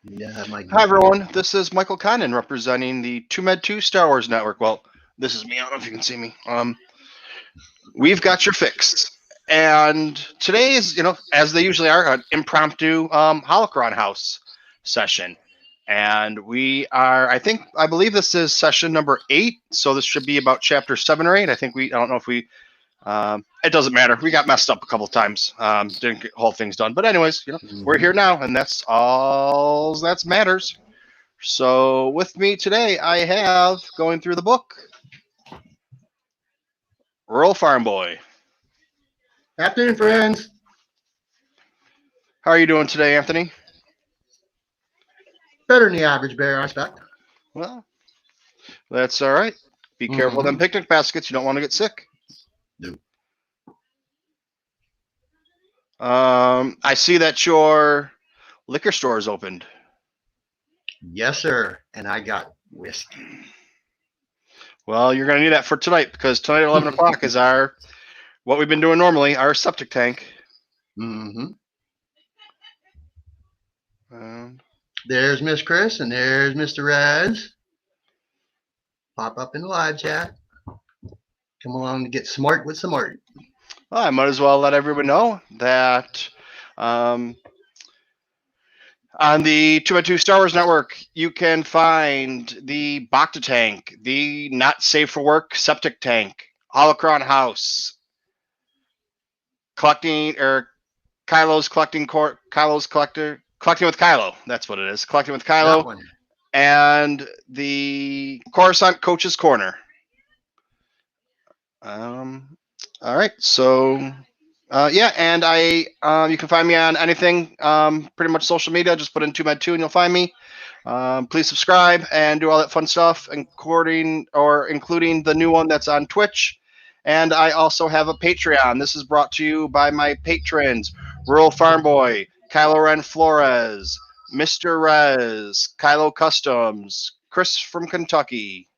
Yeah, Hi, everyone. This is Michael Connon representing the TooMedToo Star Wars Network. Well, this is me. I don't know if you can see me. We've got your fix. And today is, as they usually are, an impromptu Holocron House session. And we are, I believe this is session number 8. So this should be about chapter 7 or 8. I don't know if we, it doesn't matter. We got messed up a couple times. Didn't get whole things done. But anyways, we're here now, and that's all that matters. So with me today, I have, going through the book, Rural Farm Boy. Afternoon, friends. How are you doing today, Anthony? Better than the average bear, I expect. Well, that's all right. Be careful of them picnic baskets. You don't want to get sick. No. I see that your liquor store is opened. Yes, sir. And I got whiskey. Well, you're going to need that for tonight, because tonight at 11 o'clock is what we've been doing normally, our septic tank. There's Miss Chris and there's Mr. Rez. Pop up in the live chat. Come along to get smart with some art. Well, I might as well let everyone know that on the TooMedToo Star Wars Network, you can find the Bacta tank, the not safe for work septic tank, Holocron House, collecting with Kylo. That's what it is. Collecting with Kylo, and the Coruscant Coach's Corner. All right, so and you can find me on anything, pretty much social media. Just put in TooMedToo and you'll find me. Please subscribe and do all that fun stuff, including the new one that's on Twitch. And I also have a Patreon. This is brought to you by my patrons: Rural Farm Boy, Kylo Ren Flores, Mr. Rez, Kylo Customs, Chris from Kentucky.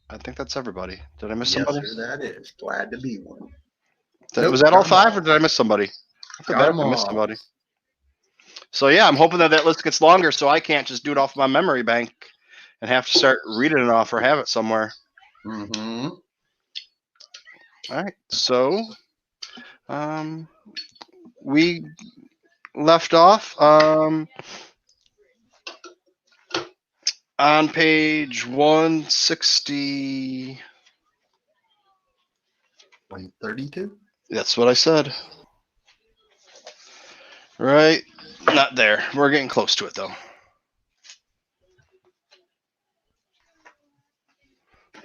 I think that's everybody. Did I miss somebody? Yes, sir, that is. Glad to be one. Was that all 5, or did I miss somebody? I missed somebody. So yeah, I'm hoping that list gets longer, so I can't just do it off my memory bank and have to start reading it off or have it somewhere. All right, so we left off on page 160. 132? That's what I said. Right, not there. We're getting close to it, though.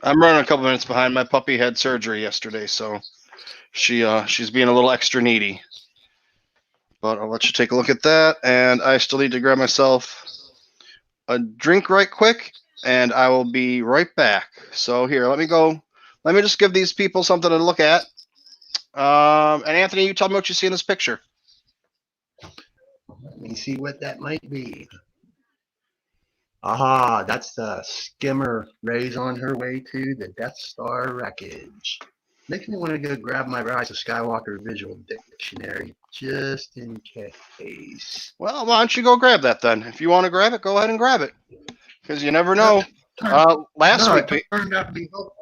I'm running a couple minutes behind. My puppy had surgery yesterday, so she's being a little extra needy. But I'll let you take a look at that, and I still need to grab myself a drink right quick, and I will be right back. So here, let me just give these people something to look at. And Anthony, you tell me what you see in this picture. Let me see what that might be. Aha, that's the skimmer Rey's on her way to the Death Star wreckage. Makes me want to go grab my Rise of Skywalker visual dictionary just in case. Well, why don't you go grab that then? If you want to grab it, go ahead and grab it, because you never know. Last week it turned out to be helpful.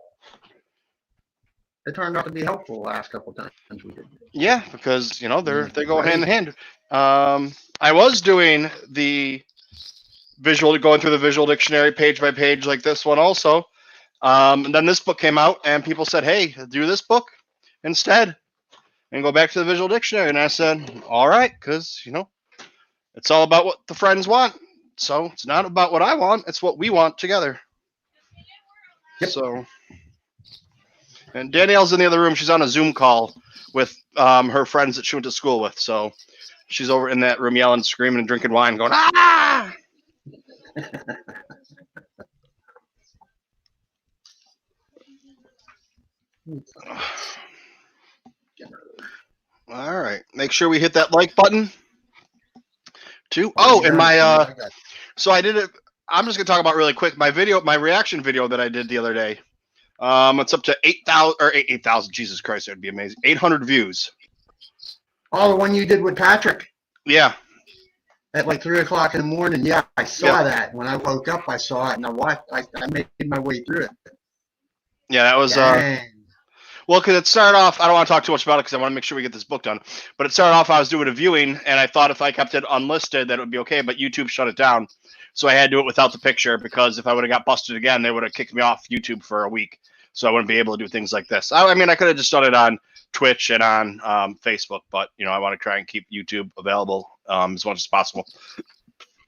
It turned out to be helpful last couple times we did. Yeah, because they go hand in hand. I was doing the going through the visual dictionary page by page like this one also. And then this book came out, and people said, "Hey, do this book instead and go back to the visual dictionary." And I said, "All right," because it's all about what the friends want. So it's not about what I want; it's what we want together. Yep. So, and Danielle's in the other room. She's on a Zoom call with her friends that she went to school with. So she's over in that room yelling, screaming, and drinking wine, going, "Ah!" All right. Make sure we hit that like button. Too. Oh, and my so I did it. I'm just gonna talk about really quick my reaction video that I did the other day. It's up to 8,000. Jesus Christ, that'd be amazing. 800 views. Oh, the one you did with Patrick. Yeah. at like 3 o'clock in the morning. Yeah, I saw that. When I woke up, I saw it, and I made my way through it. Yeah, that was Dang. well, because it started off. I don't want to talk too much about it because I want to make sure we get this book done. But it started off. I was doing a viewing, and I thought if I kept it unlisted, that it would be okay. But YouTube shut it down, so I had to do it without the picture because if I would have got busted again, they would have kicked me off YouTube for a week. So I wouldn't be able to do things like this. I mean, I could have just done it on Twitch and on Facebook, but I want to try and keep YouTube available as much as possible.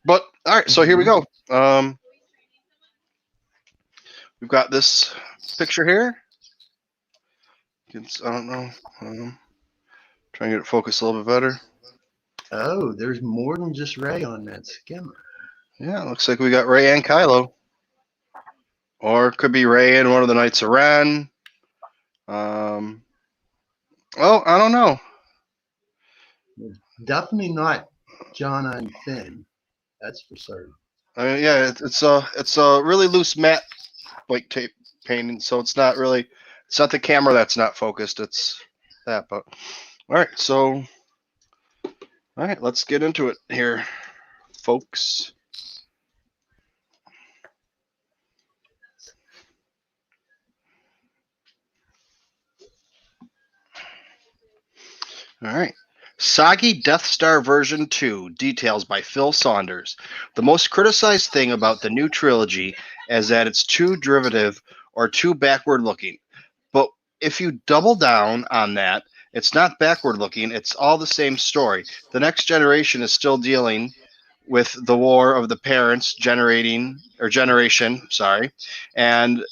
But all right, so here we go. We've got this picture here. I don't know. Try and get it focused a little bit better. Oh, there's more than just Rey on that skimmer. Yeah, it looks like we got Rey and Kylo. Or it could be Rey and one of the Knights of Ren. Well, I don't know. Definitely not Jonna and Finn. That's for certain. I mean, yeah, it's a really loose matte like tape painting, so it's not the camera that's not focused. It's that. But all right, let's get into it here, folks. All right. Soggy Death Star Version 2, details by Phil Saunders. The most criticized thing about the new trilogy is that it's too derivative or too backward looking. But if you double down on that, it's not backward looking, it's all the same story. The next generation is still dealing with the war of the parents generation, and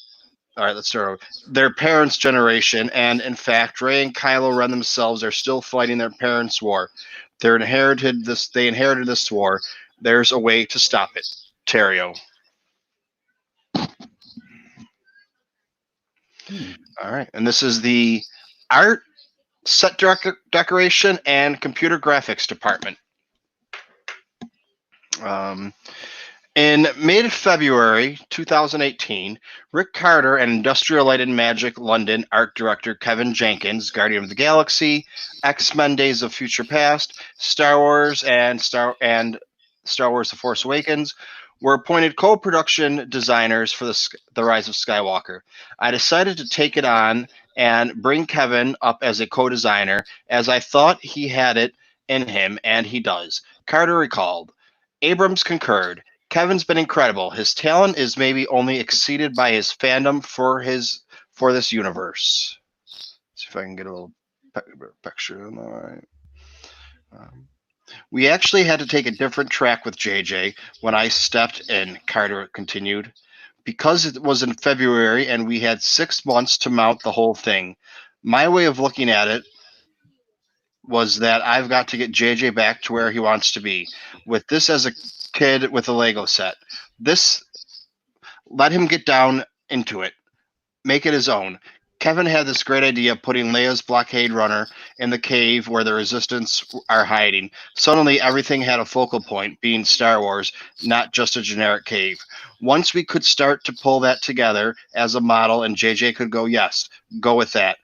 all right, let's start over. Their parents' generation, and in fact, Rey and Kylo Ren themselves are still fighting their parents' war. They inherited this war. There's a way to stop it. Terrio. All right, and this is the art, set decoration, and computer graphics department. In mid-February 2018, Rick Carter and Industrial Light and Magic London art director Kevin Jenkins, Guardian of the Galaxy, X-Men Days of Future Past, Star Wars, and Star Wars The Force Awakens, were appointed co-production designers for the Rise of Skywalker. I decided to take it on and bring Kevin up as a co-designer, as I thought he had it in him, and he does. Carter recalled. Abrams concurred. Kevin's been incredible. His talent is maybe only exceeded by his fandom for this universe. Let's see if I can get a little picture. All right. We actually had to take a different track with JJ when I stepped in, Carter continued, because it was in February and we had 6 months to mount the whole thing. My way of looking at it was that I've got to get JJ back to where he wants to be. With this as a kid with a Lego set. This, let him get down into it. Make it his own. Kevin had this great idea of putting Leia's blockade runner in the cave where the Resistance are hiding. Suddenly, everything had a focal point, being Star Wars, not just a generic cave. Once we could start to pull that together as a model, and JJ could go, yes, go with that.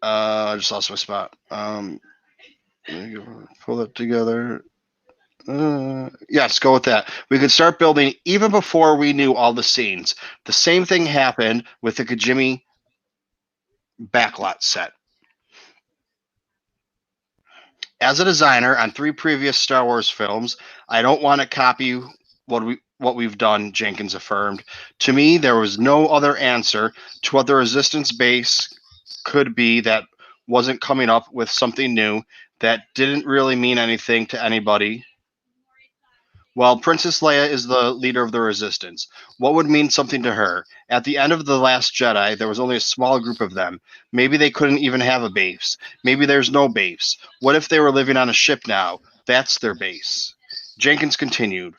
I just lost my spot. Pull that together. Yes, go with that. We could start building even before we knew all the scenes. The same thing happened with the Kajimi backlot set. As a designer on 3 previous Star Wars films, I don't want to copy what we've done, Jenkins affirmed. To me, there was no other answer to what the Resistance base could be that wasn't coming up with something new that didn't really mean anything to anybody. Well, Princess Leia is the leader of the Resistance. What would mean something to her? At the end of The Last Jedi, there was only a small group of them. Maybe they couldn't even have a base. Maybe there's no base. What if they were living on a ship now? That's their base. Jenkins continued.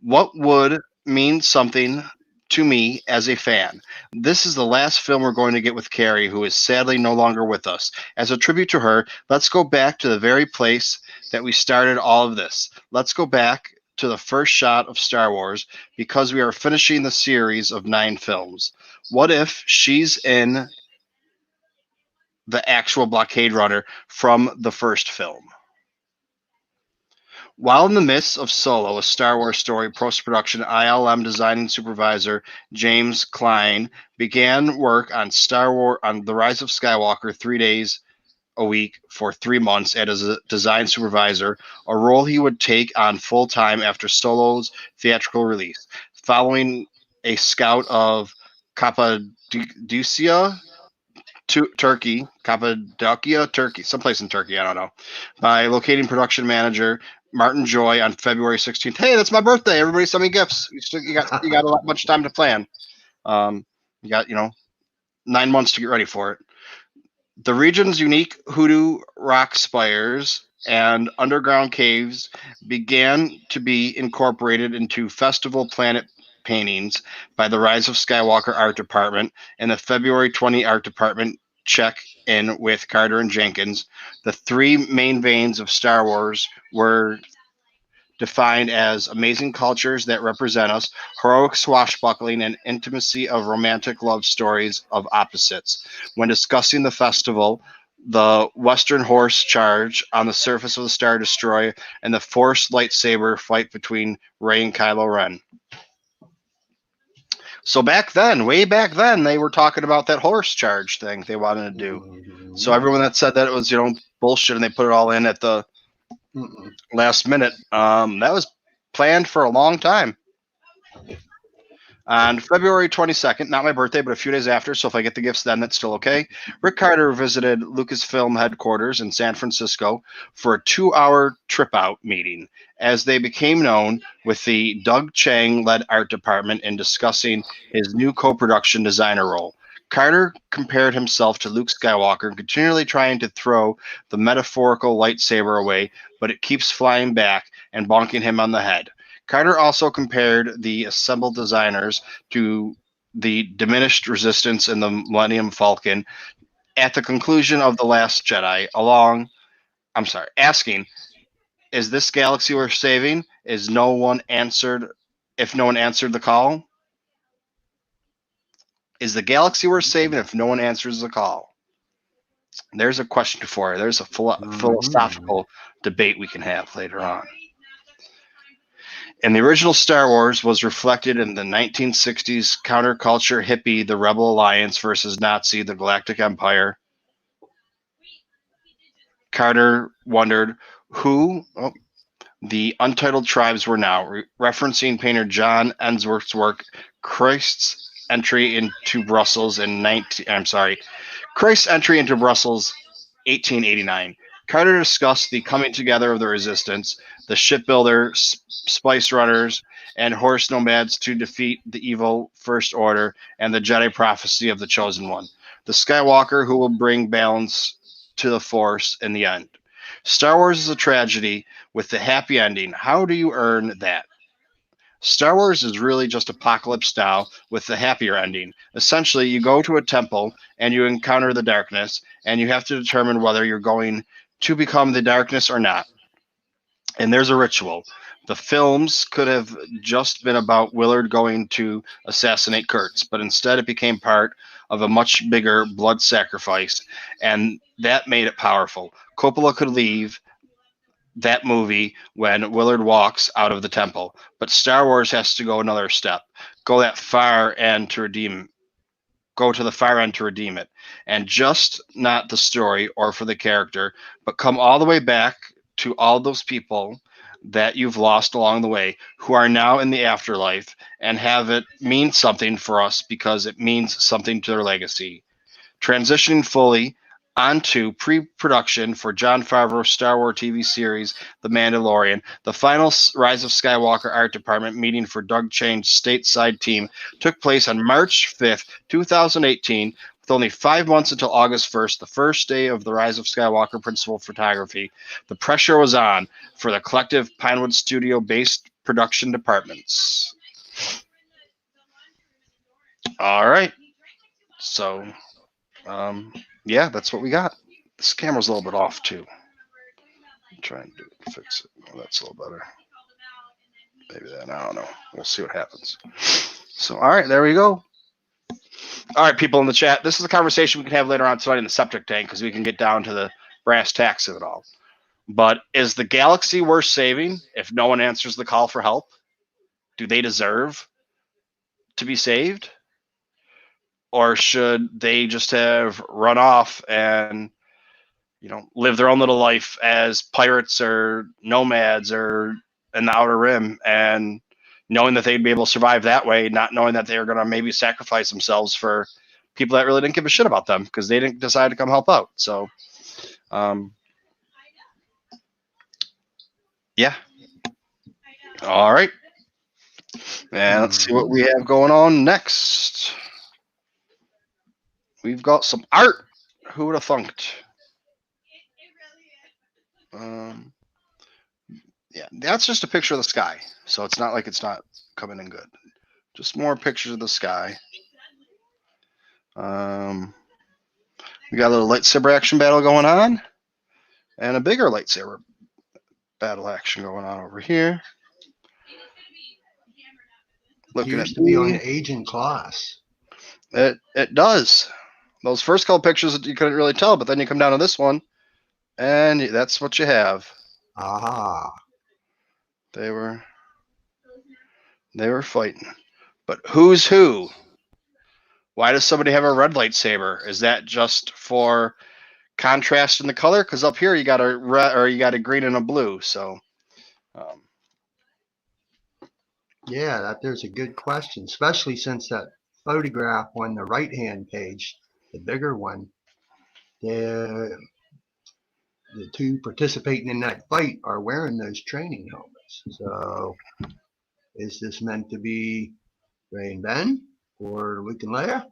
What would mean something to me as a fan? This is the last film we're going to get with Carrie, who is sadly no longer with us. As a tribute to her, let's go back to the very place that we started all of this. Let's go back to the first shot of Star Wars, because we are finishing the series of 9 films. What if she's in the actual blockade runner from the first film. While in the midst of Solo, a Star Wars story, post-production ILM designing supervisor James Klein began work on The Rise of Skywalker 3 days a week for 3 months as a design supervisor, a role he would take on full-time after Solo's theatrical release. Following a scout of Cappadocia, Cappadocia, Turkey, someplace in Turkey, I don't know, by locating production manager Martin Joy on February 16th. Hey, that's my birthday. Everybody send me gifts. You got a lot much time to plan. You got 9 months to get ready for it. The region's unique hoodoo rock spires and underground caves began to be incorporated into Festival Planet paintings by the Rise of Skywalker art department and the February 20 art department check in with Carter and Jenkins. The three main veins of Star Wars were defined as amazing cultures that represent us, heroic swashbuckling, and intimacy of romantic love stories of opposites. When discussing the festival, the Western Horse Charge on the surface of the Star Destroyer, and the Force lightsaber fight between Rey and Kylo Ren. So way back then, they were talking about that horse charge thing they wanted to do. So everyone that said that it was, bullshit and they put it all in at the last minute, that was planned for a long time. On February 22nd, not my birthday, but a few days after, so if I get the gifts then, that's still okay, Rick Carter visited Lucasfilm headquarters in San Francisco for a 2-hour trip-out meeting, as they became known with the Doug Chang-led art department in discussing his new co-production designer role. Carter compared himself to Luke Skywalker, continually trying to throw the metaphorical lightsaber away, but it keeps flying back and bonking him on the head. Carter also compared the assembled designers to the diminished resistance in the Millennium Falcon at the conclusion of The Last Jedi, asking, is this galaxy worth saving? If no one answered the call? Is the galaxy worth saving if no one answers the call? There's a question for you. There's a philosophical debate we can have later on. And the original Star Wars was reflected in the 1960s counterculture hippie, the Rebel Alliance versus Nazi, the Galactic Empire. Carter wondered who the untitled tribes were now, referencing painter John Ensworth's work, Christ's entry into Brussels 1889. Carter discussed the coming together of the resistance, the shipbuilder, spice runners, and horse nomads to defeat the evil First Order, and the Jedi prophecy of the Chosen One, the Skywalker who will bring balance to the Force in the end. Star Wars is a tragedy with the happy ending. How do you earn that? Star Wars is really just Apocalypse style with the happier ending. Essentially, you go to a temple and you encounter the darkness, and you have to determine whether you're going to become the darkness or not. And there's a ritual. The films could have just been about Willard going to assassinate Kurtz, but instead it became part of a much bigger blood sacrifice, and that made it powerful. Coppola could leave that movie when Willard walks out of the temple, but Star Wars has to go another step, go to the far end to redeem it, and just not the story or for the character, but come all the way back to all those people that you've lost along the way who are now in the afterlife, and have it mean something for us because it means something to their legacy. Transitioning fully onto pre-production for Jon Favreau's Star Wars TV series The Mandalorian, the final Rise of Skywalker art department meeting for Doug Chang's stateside team took place on March 5th, 2018, with only 5 months until August 1st, the first day of the Rise of Skywalker principal photography. The pressure was on for the collective Pinewood Studio-based production departments. All right. So, yeah, that's what we got. This camera's a little bit off, too. I'm trying to fix it. Oh, that's a little better. Maybe that. I don't know. We'll see what happens. So, all right, there we go. All right, people in the chat. This is a conversation we can have later on tonight in the septic tank because we can get down to the brass tacks of it all. But is the galaxy worth saving if no one answers the call for help? Do they deserve to be saved? Or should they just have run off and, live their own little life as pirates or nomads or in the Outer Rim, and knowing that they'd be able to survive that way, not knowing that they were going to maybe sacrifice themselves for people that really didn't give a shit about them because they didn't decide to come help out. So, yeah. All right. And let's see what we have going on next. We've got some art. Who would have thunked? Yeah, that's just a picture of the sky. So it's not like it's not coming in good. Just more pictures of the sky. We got a little lightsaber action battle going on. And a bigger lightsaber battle action going on over here. Looking Appears to be on Agent Class. It does. Those first couple pictures you couldn't really tell, but then you come down to this one, and that's what you have. Aha. They were fighting. But who's who? Why does somebody have a red lightsaber? Is that just for contrast in the color? Because up here you got a red, or you got a green and a blue. So, yeah, there's a good question, especially since that photograph on the right-hand page, the bigger one, the two participating in that fight are wearing those training helmets. So, is this meant to be Rey and Ben or Luke and Leia?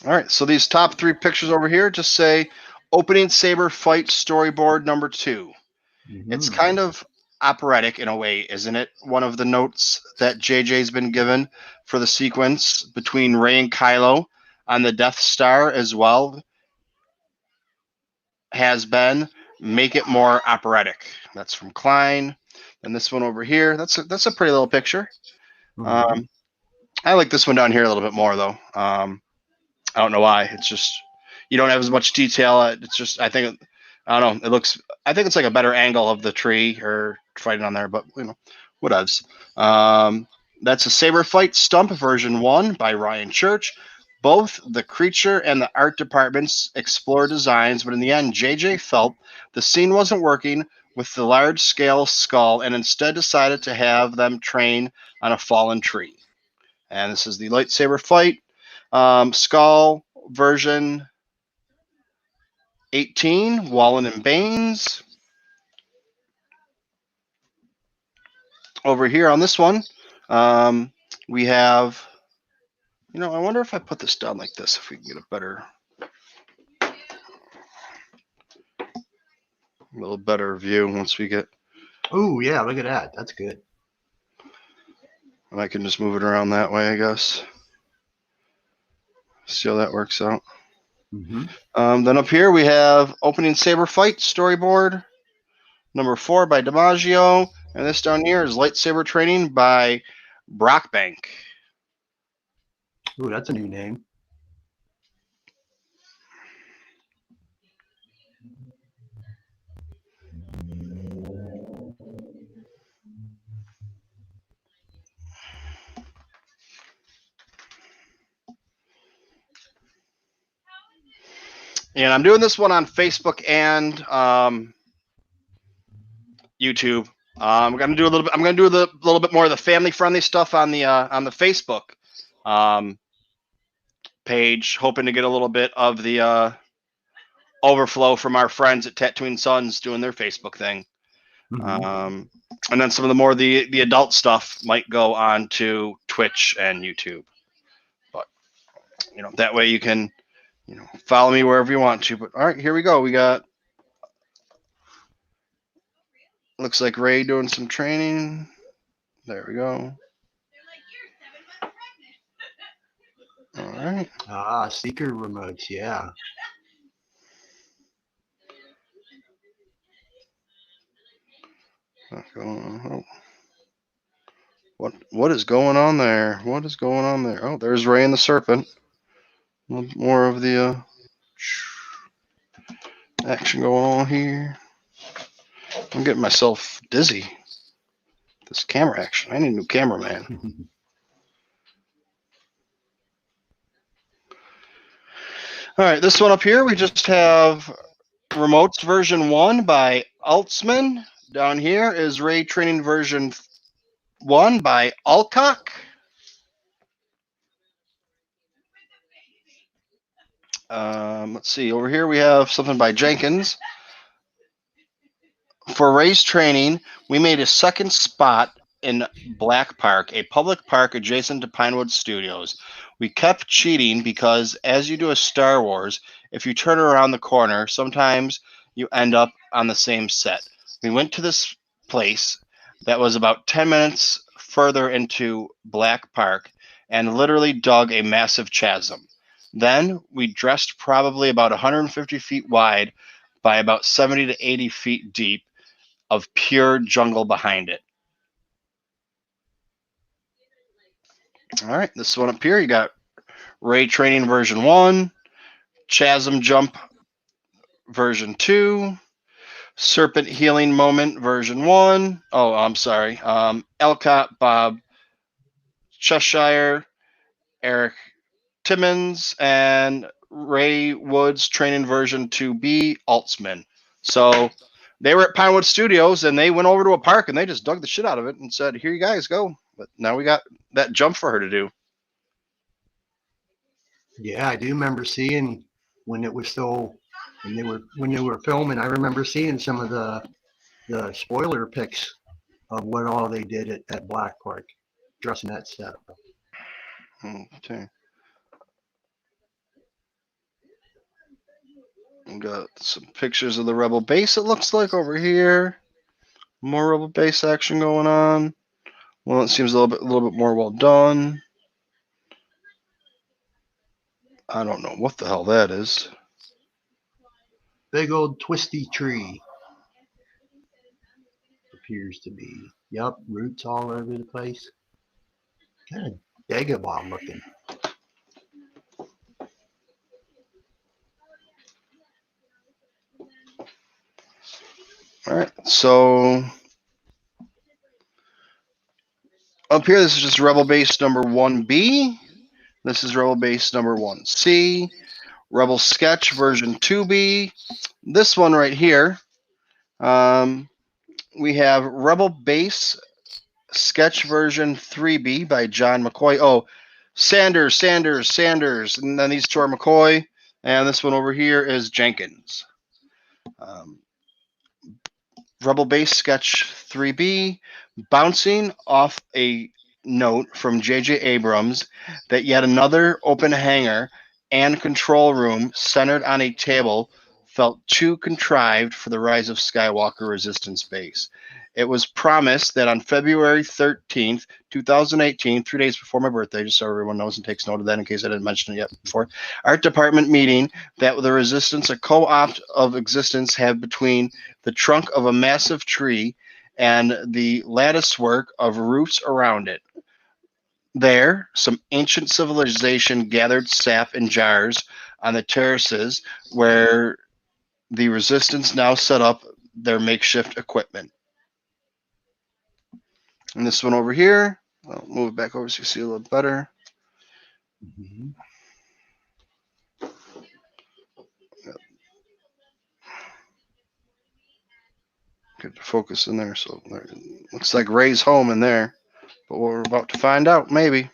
All right, so these top three pictures over here just say opening saber fight storyboard number 2. It's kind of operatic in a way, isn't it? One of the notes that JJ's been given for the sequence between Rey and Kylo on the Death Star as well has been make it more operatic. That's from Klein. And this one over here, that's a pretty little picture. I like this one down here a little bit more though. I don't know why. It's just you don't have as much detail. It's just I don't know. I think it's like a better angle of the tree or fighting on there, but whatevs. That's a saber fight stump version 1 by Ryan Church. Both the creature and the art departments explore designs, but in the end, JJ felt the scene wasn't working with the large-scale skull and instead decided to have them train on a fallen tree. And this is the lightsaber fight skull version 18, Wallen and Baines. Over here on this one, we have, I wonder if I put this down like this, if we can get a little better view once we get. Oh, yeah, look at that. That's good. And I can just move it around that way, I guess. See how that works out. Then up here we have opening saber fight storyboard number 4 by DiMaggio, and this down here is lightsaber training by Brockbank. Ooh, that's a new name. And I'm doing this one on Facebook and YouTube. I'm gonna do a little bit more of the family-friendly stuff on the Facebook page, hoping to get a little bit of the overflow from our friends at Tatooine Sons doing their Facebook thing. And then some of the more the adult stuff might go on to Twitch and YouTube. But that way you can follow me wherever you want to. But all right, here we go. We got looks like Rey doing some training. There we go. All right. Seeker remotes, yeah. Oh. What is going on there? What is going on there? Oh, there's Ray and the Serpent. A little more of the action going on here. I'm getting myself dizzy. This camera action. I need a new cameraman. All right, this one up here, we just have Remotes version 1 by Altsman. Down here is Ray Training version 1 by Alcock. Let's see, over here we have something by Jenkins. For Ray's training, we made a second spot in Black Park, a public park adjacent to Pinewood Studios. We kept cheating because as you do a Star Wars, if you turn around the corner, sometimes you end up on the same set. We went to this place that was about 10 minutes further into Black Park and literally dug a massive chasm. Then we dressed probably about 150 feet wide by about 70 to 80 feet deep of pure jungle behind it. All right, this one up here, you got Ray Training version 1, Chasm Jump version 2, Serpent Healing Moment version 1. Oh, I'm sorry. Elcott, Bob Cheshire, Eric Timmons, and Ray Woods Training version 2B, Altsman. So they were at Pinewood Studios and they went over to a park and they just dug the shit out of it and said, here you guys go. But now we got that jump for her to do. Yeah, I do remember seeing when it was still when they were filming. I remember seeing some of the spoiler pics of what all they did at Black Park, dressing that set up. Okay. We got some pictures of the Rebel base, it looks like, over here. More Rebel base action going on. Well, it seems a little bit more well done. I don't know what the hell that is. Big old twisty tree. Appears to be. Yep, roots all over the place. Kind of Dagobah looking. All right, so up here, this is just Rebel base number 1B. This is Rebel base number 1C. Rebel sketch version 2B. This one right here, we have Rebel base sketch version 3B by John McCoy. Oh, Sanders. And then these two are McCoy. And this one over here is Jenkins. Rebel base sketch 3B, bouncing off a note from J.J. Abrams that yet another open hangar and control room centered on a table felt too contrived for the Rise of Skywalker Resistance base. It was promised that on February 13th, 2018, 3 days before my birthday, just so everyone knows and takes note of that in case I didn't mention it yet before, Art Department meeting that the Resistance, a co-opt of existence, had between the trunk of a massive tree and the lattice work of roofs around it. There, some ancient civilization gathered sap in jars on the terraces where the Resistance now set up their makeshift equipment. And this one over here, I'll move it back over so you see a little better. Mm-hmm. Get the focus in there. So there, looks like Ray's home in there, but we're about to find out, maybe.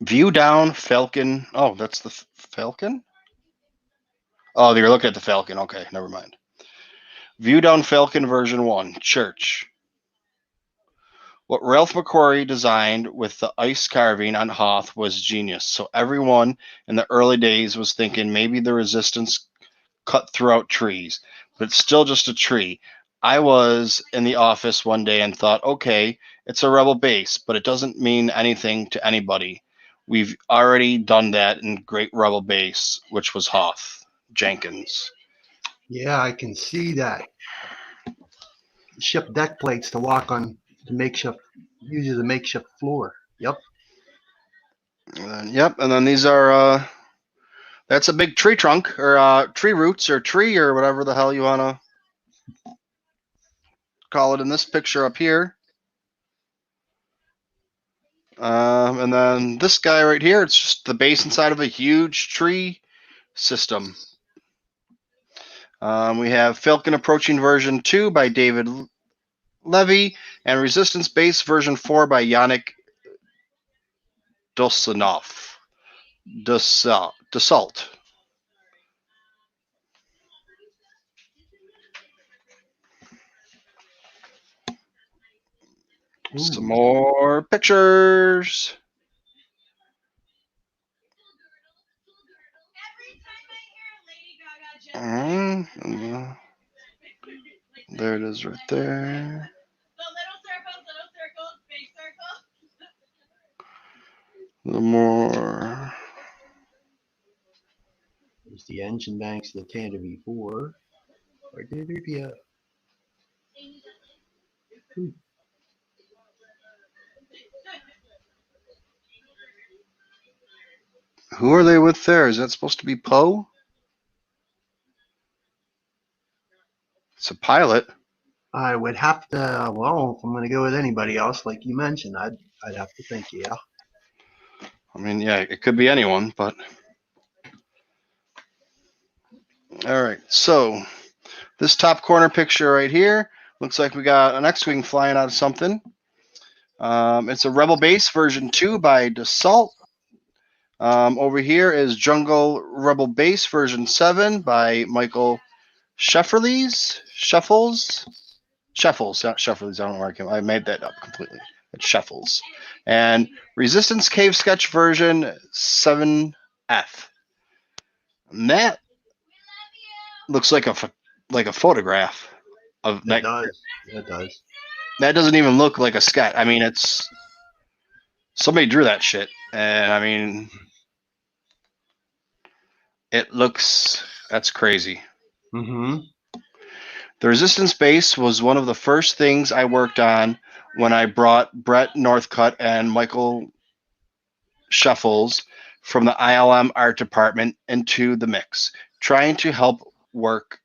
View down Falcon. Oh, that's the Falcon? Oh, you're looking at the Falcon. Okay, never mind. View down Falcon version 1, Church. What Ralph McQuarrie designed with the ice carving on Hoth was genius. So everyone in the early days was thinking maybe the Resistance cut throughout trees, but it's still just a tree. I was in the office one day and thought, okay, it's a Rebel base, but it doesn't mean anything to anybody. We've already done that in Great Rebel Base, which was Hoth. Jenkins. Yeah, I can see that. ship deck plates to walk on the makeshift, uses a makeshift floor. Yep. Yep, and then these are that's a big tree trunk or tree roots or tree or whatever the hell you want to call it in this picture up here. And then this guy right here, it's just the base inside of a huge tree system. We have Falcon Approaching version 2 by David Levy and Resistance Base version 4 by Yannick Dosanov. Dassault. Ooh. Some more pictures. There it is right there. A little more. There's the engine banks of the Tanda V4. Right there, yeah. Who are they with there? Is that supposed to be Poe? It's a pilot. I would have to. Well, if I'm going to go with anybody else, like you mentioned, I'd have to think, yeah. I mean, yeah, it could be anyone, but. All right, so this top corner picture right here looks like we got an X-Wing flying out of something. It's a Rebel Base version 2 by Dassault. Over here is Jungle Rebel Base version 7 by Michael Shefferles, not Shefferles. I don't know where I made that up completely. It's Sheffels. And Resistance Cave Sketch version 7F. And that looks like a photograph of It that. does. It does. That doesn't even look like a sketch. I mean, it's somebody drew that shit, and I mean, that's crazy. Mm-hmm. The Resistance Base was one of the first things I worked on when I brought Brett Northcutt and Michael Sheffels from the ILM art department into the mix, trying to help work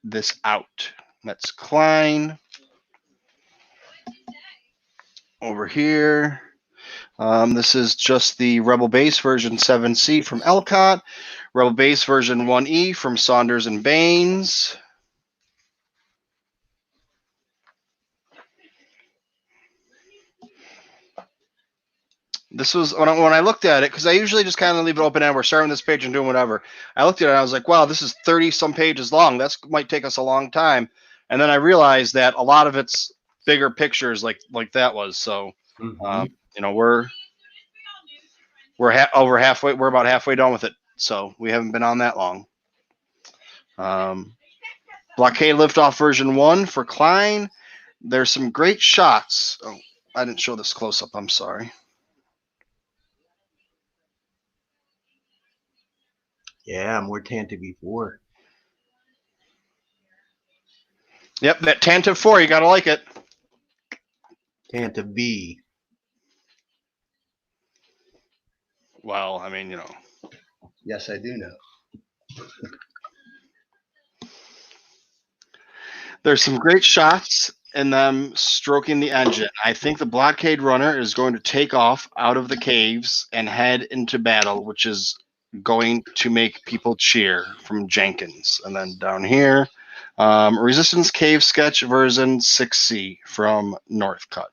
this out. That's Klein. Over here. This is just the Rebel Base version 7C from Elcott, Rebel Base version 1E from Saunders and Baines. This was when I looked at it, because I usually just kind of leave it open and we're starting this page and doing whatever. I looked at it and I was like, wow, this is 30 some pages long. That might take us a long time. And then I realized that a lot of it's bigger pictures like that was. So, we're over halfway. We're about halfway done with it. So we haven't been on that long. Blockade Liftoff version 1 for Klein. There's some great shots. Oh, I didn't show this close up. I'm sorry. Yeah, more Tanta V4. Yep, that Tantive 4. You got to like it. Tanta V. Well, I mean, Yes, I do know. There's some great shots in them stroking the engine. I think the blockade runner is going to take off out of the caves and head into battle, which is going to make people cheer from Jenkins. And then down here, Resistance Cave Sketch version 6C from Northcutt.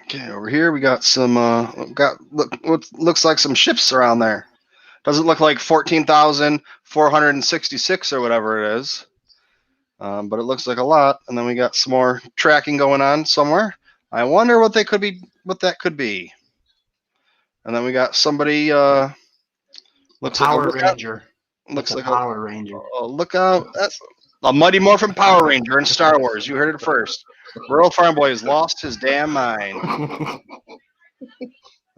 Okay, over here we got some what looks like some ships around there. Doesn't look like 14,466 or whatever it is, but it looks like a lot. And then we got some more tracking going on somewhere. I wonder what that could be. And then we got somebody looks Power like a Ranger. Looks like Power Ranger. Oh, look out! That's a Mighty Morphin Power Ranger in Star Wars. You heard it first. Rural Farm Boy has lost his damn mind.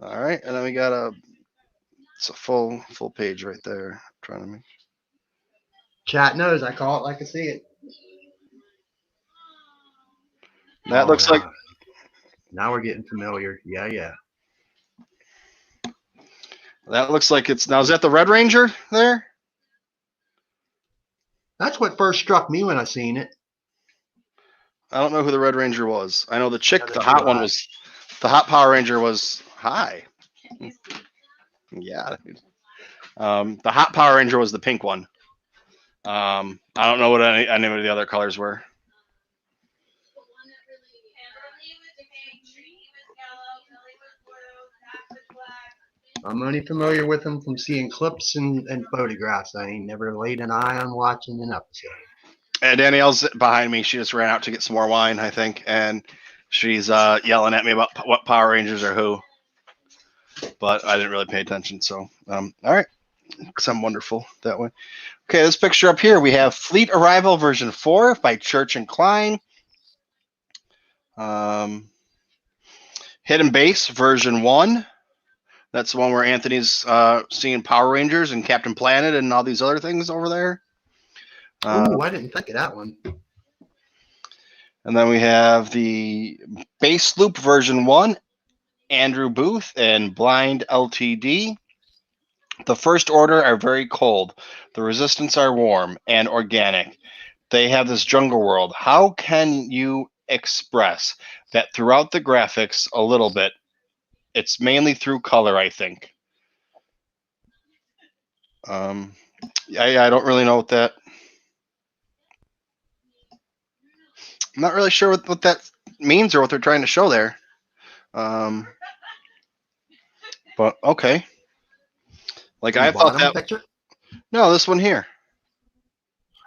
All right, and then we got it's a full page right there. I'm trying to make. Chat knows I call it like I see it. That looks like now we're getting familiar. Yeah, yeah. it's now. Is that the Red Ranger there? That's what first struck me when I seen it. I don't know who the Red Ranger was. I know the chick, Neither the do hot one I. was, the hot Power Ranger was high. Yeah. The hot Power Ranger was the pink one. I don't know what any of the other colors were. I'm only familiar with him from seeing clips and photographs. I ain't never laid an eye on watching an episode. And Danielle's behind me. She just ran out to get some more wine, I think, and she's yelling at me about what Power Rangers are who. But I didn't really pay attention. So, all right, because I'm wonderful that way. Okay, this picture up here, we have Fleet Arrival version 4 by Church and Klein. Hidden Base version 1. That's the one where Anthony's seeing Power Rangers and Captain Planet and all these other things over there. Ooh, I didn't think of that one. And then we have the Base Loop version 1, Andrew Booth and Blind LTD. The First Order are very cold. The Resistance are warm and organic. They have this jungle world. How can you express that throughout the graphics a little bit? It's mainly through color, I think. I don't really know what that. I'm not really sure what that means or what they're trying to show there. But okay. Like I thought that. Picture? No, this one here.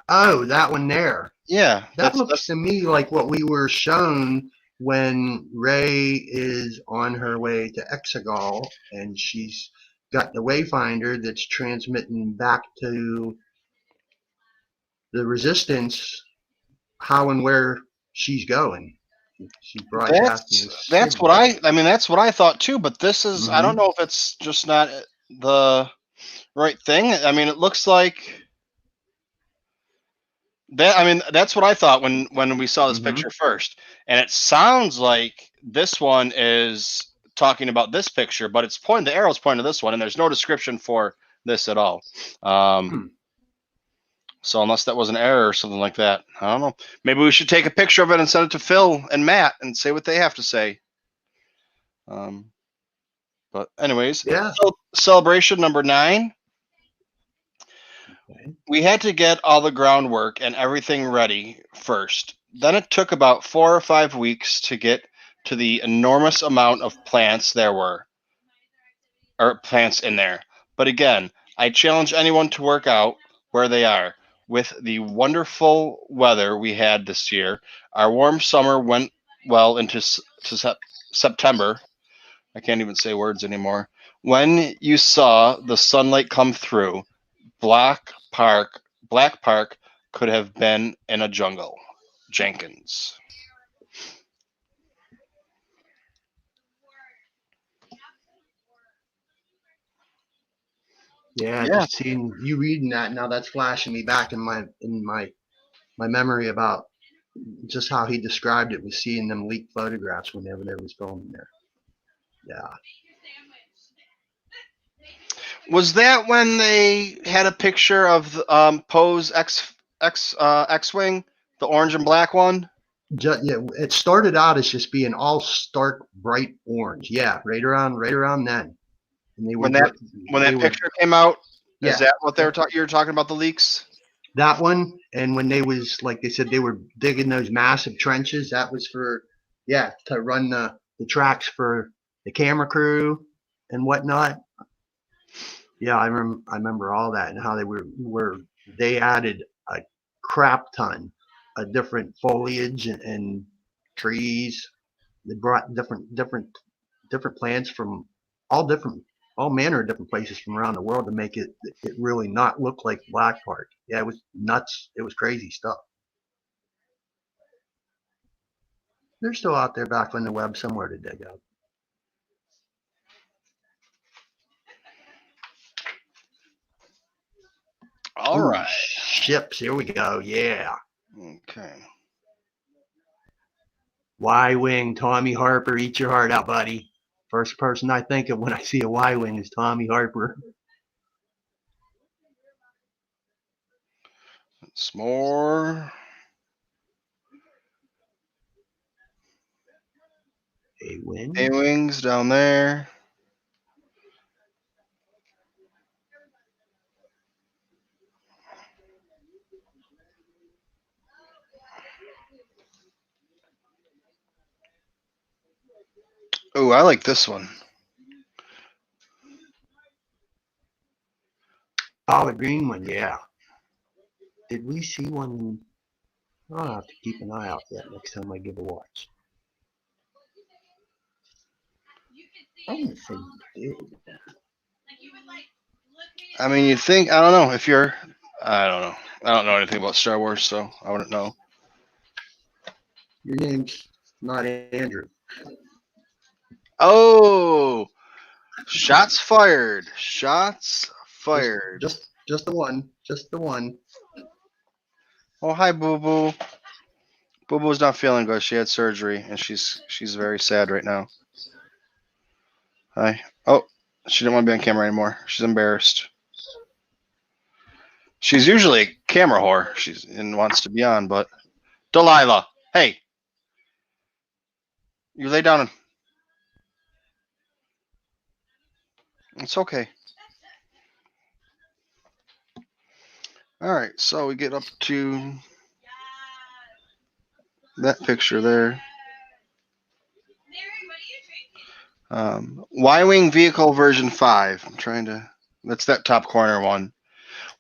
Oh, that one there. Yeah, that looks to me like what we were shown when Rey is on her way to Exegol, and she's got the Wayfinder that's transmitting back to the Resistance how and where she's going. She's broadcasting. That's what that's what I thought too. But this is I don't know if it's just not the right thing. I mean, it looks like that. I mean, that's what I thought when we saw this picture first, and it sounds like this one is talking about this picture, but it's pointing. The arrow's pointing to this one, and there's no description for this at all. So unless that was an error or something like that, I don't know. Maybe we should take a picture of it and send it to Phil and Matt and say what they have to say. But anyways, yeah. Celebration number 9. Okay. We had to get all the groundwork and everything ready first. Then it took about 4 or 5 weeks to get to the enormous amount of plants there were, or plants in there. But again, I challenge anyone to work out where they are. With the wonderful weather we had this year, our warm summer went well into September. I can't even say words anymore. When you saw the sunlight come through, Black Park could have been in a jungle. Jenkins. Yeah, just seeing you reading that now, that's flashing me back in my memory about just how he described it, was seeing them leak photographs whenever they was filming there. Yeah. Was that when they had a picture of Poe's X-wing, the orange and black one? Yeah, it started out as just being all stark bright orange. Yeah, right around then. And when that picture came out, yeah. Is that what they were you were talking about, the leaks? That one, and when they was, like they said, they were digging those massive trenches. That was for, to run the tracks for the camera crew and whatnot. Yeah, I remember all that, and how they added a crap ton of different foliage and trees. They brought different plants from all manner of different places from around the world to make it really not look like Black Park. Yeah, it was nuts. It was crazy stuff. They're still out there back on the web somewhere to dig up. All right. ships. Here we go. Yeah. Okay. Y-Wing, Tommy Harper, eat your heart out, buddy. First person I think of when I see a Y-Wing is Tommy Harper. Some more. A-Wing. A-Wings down there. Oh, I like this one. Oh, the green one, yeah. Did we see one? I'll have to keep an eye out for that next time I give a watch. I want to say you did. I mean, you'd think, I don't know, if you're, I don't know. I don't know anything about Star Wars, so I wouldn't know. Your name's not Andrew. Oh, shots fired. Shots fired. Just the one. Just the one. Oh, hi, Boo Boo. Boo Boo's not feeling good. She had surgery, and she's very sad right now. Hi. Oh, she didn't want to be on camera anymore. She's embarrassed. She's usually a camera whore. She's and wants to be on, but Delilah, hey, you lay down. It's okay. All right, so we get up to that picture there. Y-Wing Vehicle version 5. I'm trying to. That's that top corner one.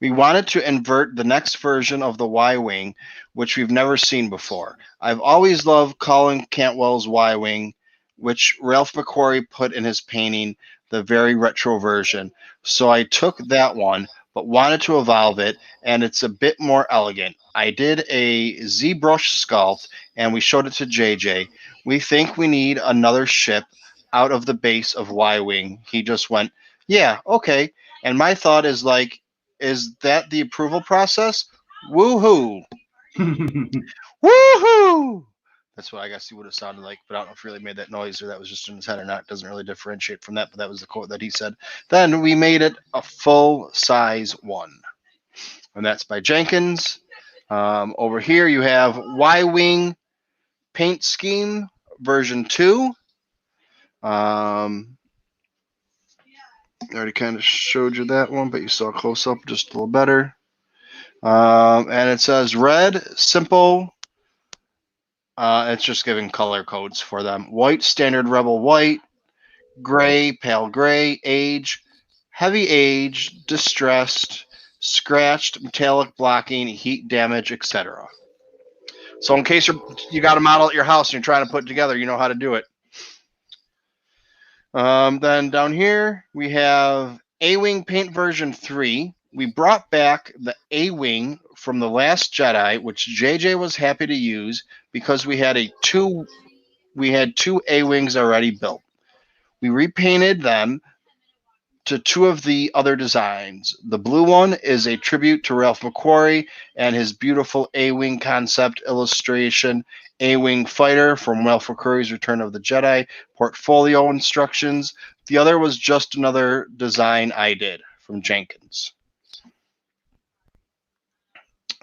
We wanted to invert the next version of the Y-Wing, which we've never seen before. I've always loved Colin Cantwell's Y-Wing, which Ralph McQuarrie put in his painting, the very retro version. So I took that one, but wanted to evolve it, and it's a bit more elegant. I did a ZBrush sculpt, and we showed it to JJ. We think we need another ship out of the base of Y-Wing. He just went, yeah, okay. And my thought is like, is that the approval process? Woohoo! Woohoo! That's what I guess he would have sounded like, but I don't know if he really made that noise or that was just in his head or not. It doesn't really differentiate from that, but that was the quote that he said. Then we made it a full size one. And that's by Jenkins. Over here you have Y-Wing Paint Scheme version 2. I already kind of showed you that one, but you saw close up just a little better. And it says red, simple. It's just giving color codes for them. White, standard rebel white. Gray, pale gray. Age, heavy age, distressed, scratched, metallic blocking, heat damage, etc. So in case you got a model at your house and you're trying to put it together, you know how to do it. Then down here we have A-Wing Paint version 3. We brought back the A-Wing from The Last Jedi, which JJ was happy to use because we had two A-Wings already built. We repainted them to two of the other designs. The blue one is a tribute to Ralph McQuarrie and his beautiful A-Wing concept illustration, A-Wing Fighter from Ralph McQuarrie's Return of the Jedi portfolio instructions. The other was just another design I did from Jenkins.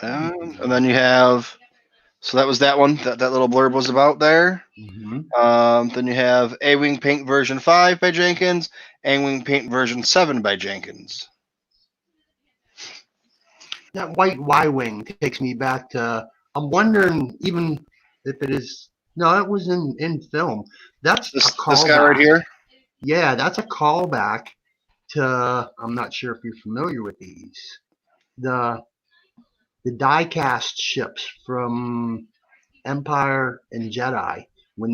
And then you have, so that was that one, that little blurb was about there. Mm-hmm. Then you have A-Wing Paint version 5 by Jenkins, A-Wing Paint version 7 by Jenkins. That white Y-Wing takes me back to, I'm wondering even if it is, no, it was in film. That's This a callback. guy right here? Yeah, that's a callback to, I'm not sure if you're familiar with these. The die-cast ships from Empire and Jedi. When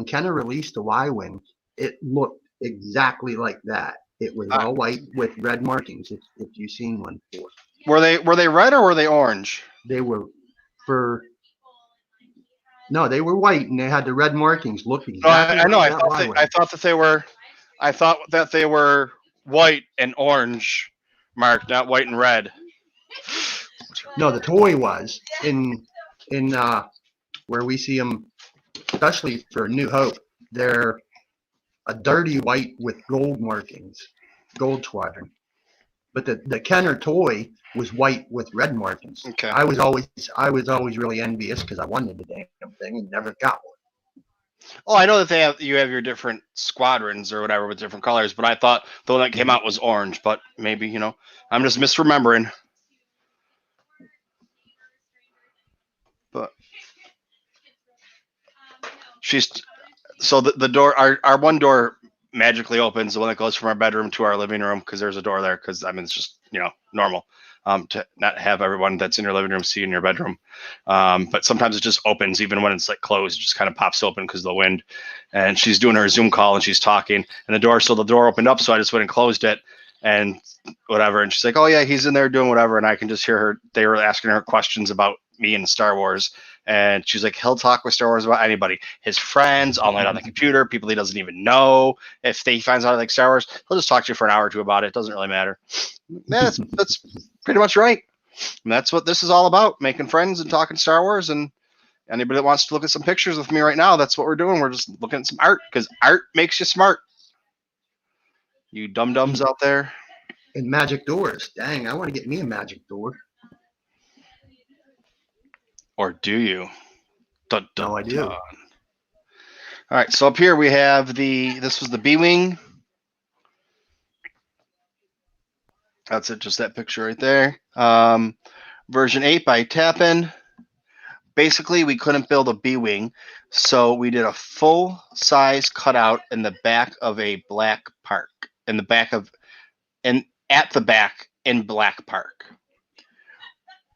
Kenner released the Y-Wing, it looked exactly like that. It was all white with red markings. If you've seen one before, were they red or were they orange? They were they were white and they had the red markings. Looked exactly I know. like I thought that they were white and orange marked, not white and red. No, the toy was in where we see them, especially for New Hope. They're a dirty white with gold markings, gold squadron. But the Kenner toy was white with red markings. Okay. I was always really envious because I wanted the damn thing and never got one. Oh, I know that you have your different squadrons or whatever with different colors, but I thought the one that came out was orange. But maybe I'm just misremembering. But so the door, our one door magically opens, the one that goes from our bedroom to our living room, because there's a door there. Because it's just normal to not have everyone that's in your living room see in your bedroom. But sometimes it just opens even when it's like closed. It just kind of pops open because of the wind. And she's doing her Zoom call and she's talking, and the door opened up, so I just went and closed it and whatever. And she's like, "Oh yeah, he's in there doing whatever," and I can just hear her. They were asking her questions about me and Star Wars. And she's like, he'll talk with Star Wars about anybody, his friends, all night on the computer, people he doesn't even know. If he finds out I like Star Wars, he'll just talk to you for an hour or two about it. It doesn't really matter. Yeah, that's pretty much right. And that's what this is all about, making friends and talking Star Wars. And anybody that wants to look at some pictures with me right now, that's what we're doing. We're just looking at some art, because art makes you smart. You dum-dums out there. And magic doors. Dang, I want to get me a magic door. Or do you? Dun, dun, No, I do. dun. All right, so up here we have this was the B-Wing. That's it, just that picture right there. Version 8 by Tappan. Basically, we couldn't build a B-Wing, so we did a full-size cutout in the back of a black park. At the back in Black Park.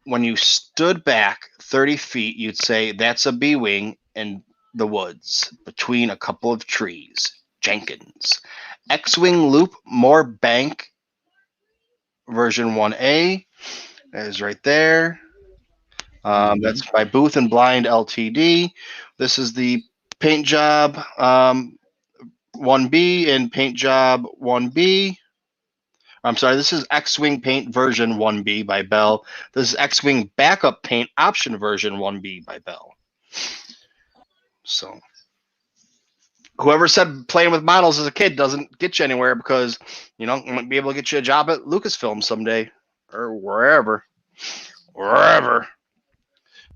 When you stood back 30 feet, you'd say, that's a B-Wing in the woods between a couple of trees. Jenkins. X-Wing Loop, more bank, version 1A is right there. That's by Booth and Blind Ltd. This is the paint job 1B and paint job 1B. I'm sorry, this is X-Wing Paint version 1B by Bell. This is X-Wing Backup Paint option version 1B by Bell. So, whoever said playing with models as a kid doesn't get you anywhere, because, you might be able to get you a job at Lucasfilm someday, or wherever.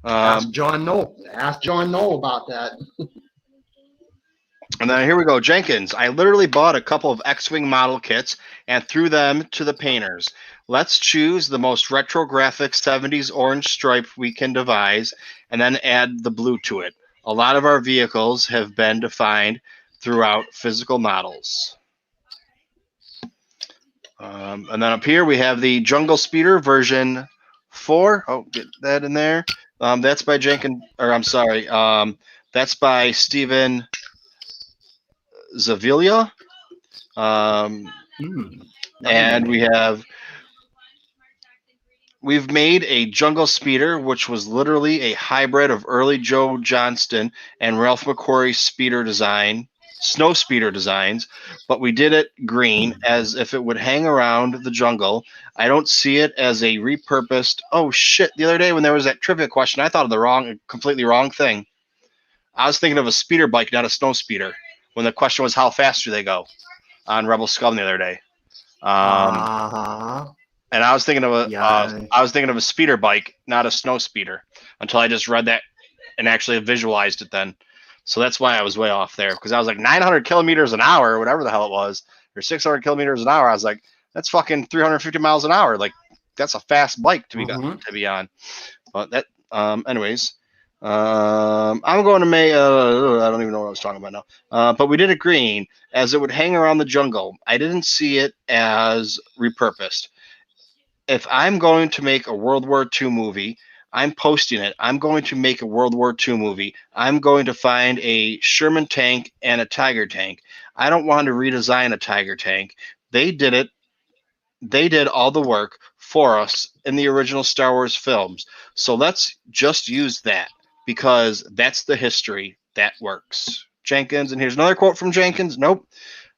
Ask John Knoll. Ask John Knoll about that. And then here we go, Jenkins. I literally bought a couple of X-Wing model kits and threw them to the painters. Let's choose the most retrographic 70s orange stripe we can devise, and then add the blue to it. A lot of our vehicles have been defined throughout physical models. And then up here we have the Jungle Speeder version 4. Oh, get that in there. That's by that's by Steven Zavilia. And we've made a Jungle Speeder, which was literally a hybrid of early Joe Johnston and Ralph McQuarrie's speeder design, snow speeder designs, but we did it green as if it would hang around the jungle. I don't see it as a repurposed. Oh shit! The other day when there was that trivia question, I thought of the completely wrong thing. I was thinking of a speeder bike, not a snow speeder. When the question was how fast do they go on Rebel Scum the other day. And I was thinking of a speeder bike, not a snow speeder, until I just read that and actually visualized it then. So that's why I was way off there, because I was like 900 kilometers an hour, or whatever the hell it was, or 600 kilometers an hour. I was like, that's fucking 350 miles an hour. Like, that's a fast bike to be on. But that, anyways, I'm going to May. I don't even know what I was talking about now. But we did it green as it would hang around the jungle. I didn't see it as repurposed. If I'm going to make a World War II movie, I'm posting it. I'm going to make a World War II movie. I'm going to find a Sherman tank and a Tiger tank. I don't want to redesign a Tiger tank. They did it. They did all the work for us in the original Star Wars films. So let's just use that, because that's the history that works. Jenkins, and here's another quote from Jenkins. Nope.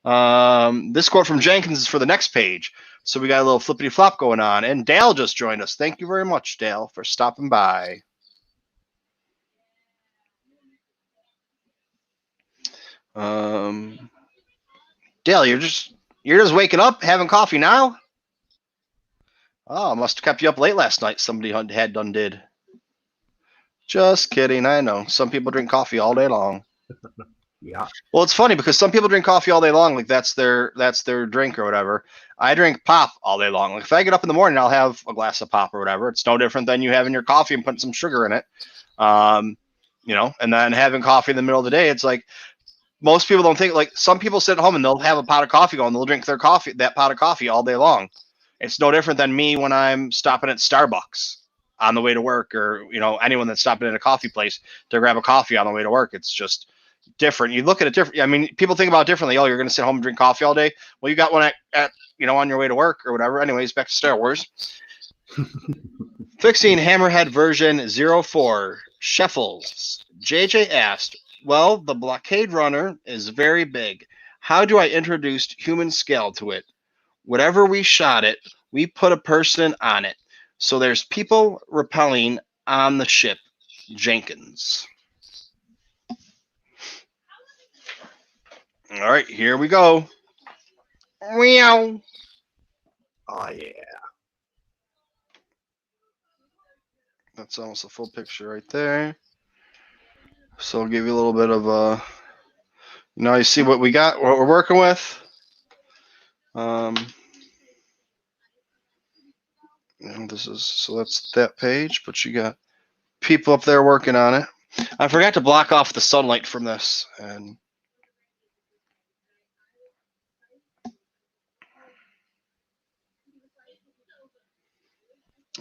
This quote from Jenkins is for the next page. So we got a little flippity flop going on. And Dale just joined us. Thank you very much, Dale, for stopping by. Dale, you're just waking up, having coffee now? Oh, must have kept you up late last night. Somebody had done did. Just kidding. I know. Some people drink coffee all day long. Yeah. Well, it's funny because some people drink coffee all day long, like that's their drink or whatever. I drink pop all day long. Like if I get up in the morning, I'll have a glass of pop or whatever. It's no different than you having your coffee and putting some sugar in it. You know, and then having coffee in the middle of the day, it's like most people don't think, like some people sit at home and they'll have a pot of coffee going, they'll drink that pot of coffee all day long. It's no different than me when I'm stopping at Starbucks on the way to work, or you know, anyone that's stopping at a coffee place to grab a coffee on the way to work. It's just different. You look at it different. I mean, people think about it differently. Oh, you're going to sit home and drink coffee all day. Well, you got one at you know, on your way to work or whatever. Anyways, back to Star Wars. Fixing Hammerhead version 04. Sheffels. JJ asked, well, the blockade runner is very big. How do I introduce human scale to it? Whatever we shot it, we put a person on it. So there's people rappelling on the ship. Jenkins. All right, here we go. Meow. Oh, yeah. That's almost a full picture right there. So I'll give you a little bit of you know, you see what we got, what we're working with. You know, so that's that page, but you got people up there working on it. I forgot to block off the sunlight from this, and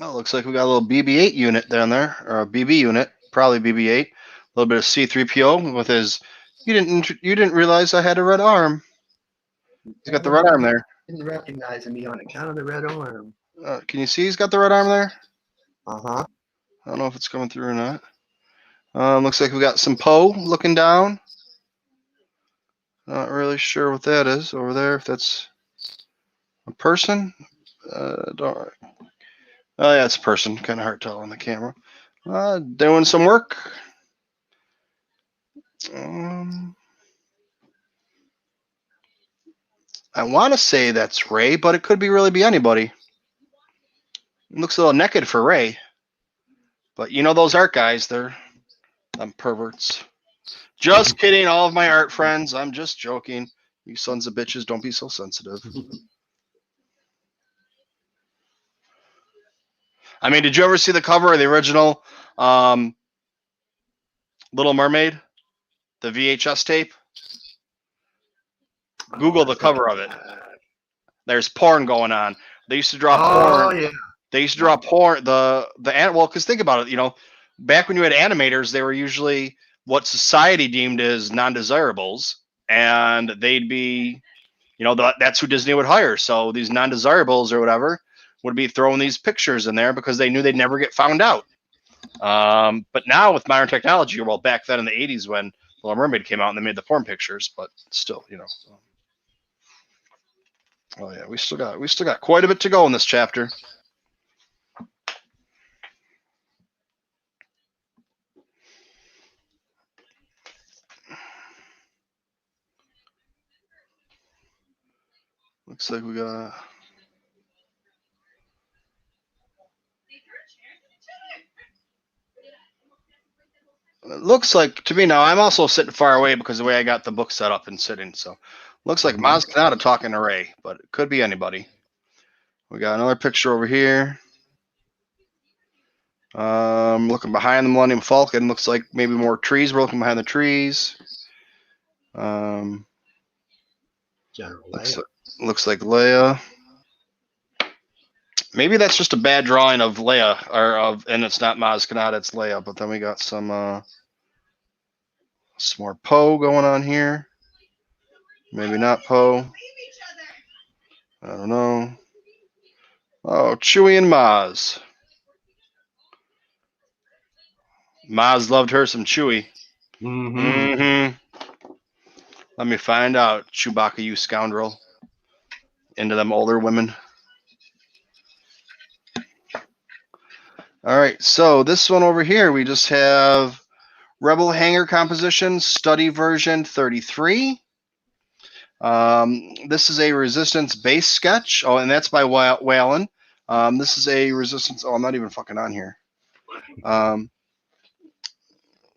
oh, looks like we got a little BB-8 unit down there, or a BB unit, probably BB-8. A little bit of C-3PO with his. You didn't realize I had a red arm. He's got the red arm there. Didn't recognize me on account of the red arm. Can you see he's got the red arm there? Uh-huh. I don't know if it's coming through or not. Looks like we got some Poe looking down. Not really sure what that is over there. If that's a person, don't. Oh yeah, it's a person. Kind of hard to tell on the camera. Doing some work. I want to say that's Ray, but it could really be anybody. It looks a little naked for Ray. But you know those art guys, they're perverts. Just kidding, all of my art friends. I'm just joking. You sons of bitches, don't be so sensitive. I mean, did you ever see the cover of the original Little Mermaid? The VHS tape? Google the cover of it. There's porn going on. They used to draw porn. Yeah. They used to draw porn. Well, because think about it. You know, back when you had animators, they were usually what society deemed as non-desirables, and they'd be, you know, that's who Disney would hire. So these non-desirables or whatever would be throwing these pictures in there because they knew they'd never get found out. But now with modern technology, well, back then in the 80s when Little Mermaid came out and they made the porn pictures, but still, you know. Oh yeah, we still got quite a bit to go in this chapter. Looks like we got. It looks like to me now. I'm also sitting far away because of the way I got the book set up and sitting. So, looks like Maz Kanata talking to Ray, but it could be anybody. We got another picture over here. Looking behind the Millennium Falcon. Looks like maybe more trees. We're looking behind the trees. General Leia. Looks like Leia. Maybe that's just a bad drawing of Leia, and it's not Maz Kanata, it's Leia. But then we got some more Poe going on here. Maybe not Poe. I don't know. Oh, Chewie and Maz. Maz loved her some Chewie. Mm-hmm. Let me find out, Chewbacca, you scoundrel. Into them older women. All right, so this one over here, we just have Rebel Hangar Composition, Study Version 33. This is a Resistance base sketch. Oh, and that's by Whalen. This is a Resistance. Oh, I'm not even fucking on here.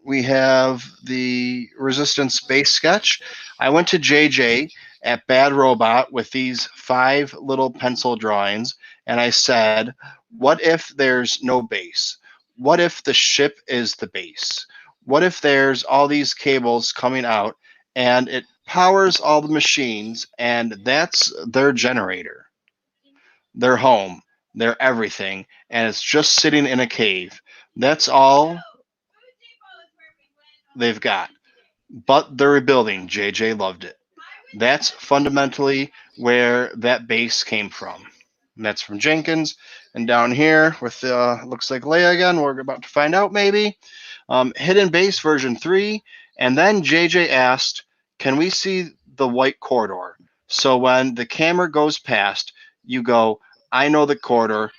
We have the Resistance base sketch. I went to JJ at Bad Robot with these 5 little pencil drawings, and I said, what if there's no base? What if the ship is the base? What if there's all these cables coming out and it powers all the machines, and that's their generator, their home, their everything, and it's just sitting in a cave? That's all they've got. But they're rebuilding. JJ loved it. That's fundamentally where that base came from. And that's from Jenkins. And down here with looks like Leia again, we're about to find out maybe. Hidden Base version 3. And then JJ asked, can we see the white corridor? So when the camera goes past, you go, I know the corridor.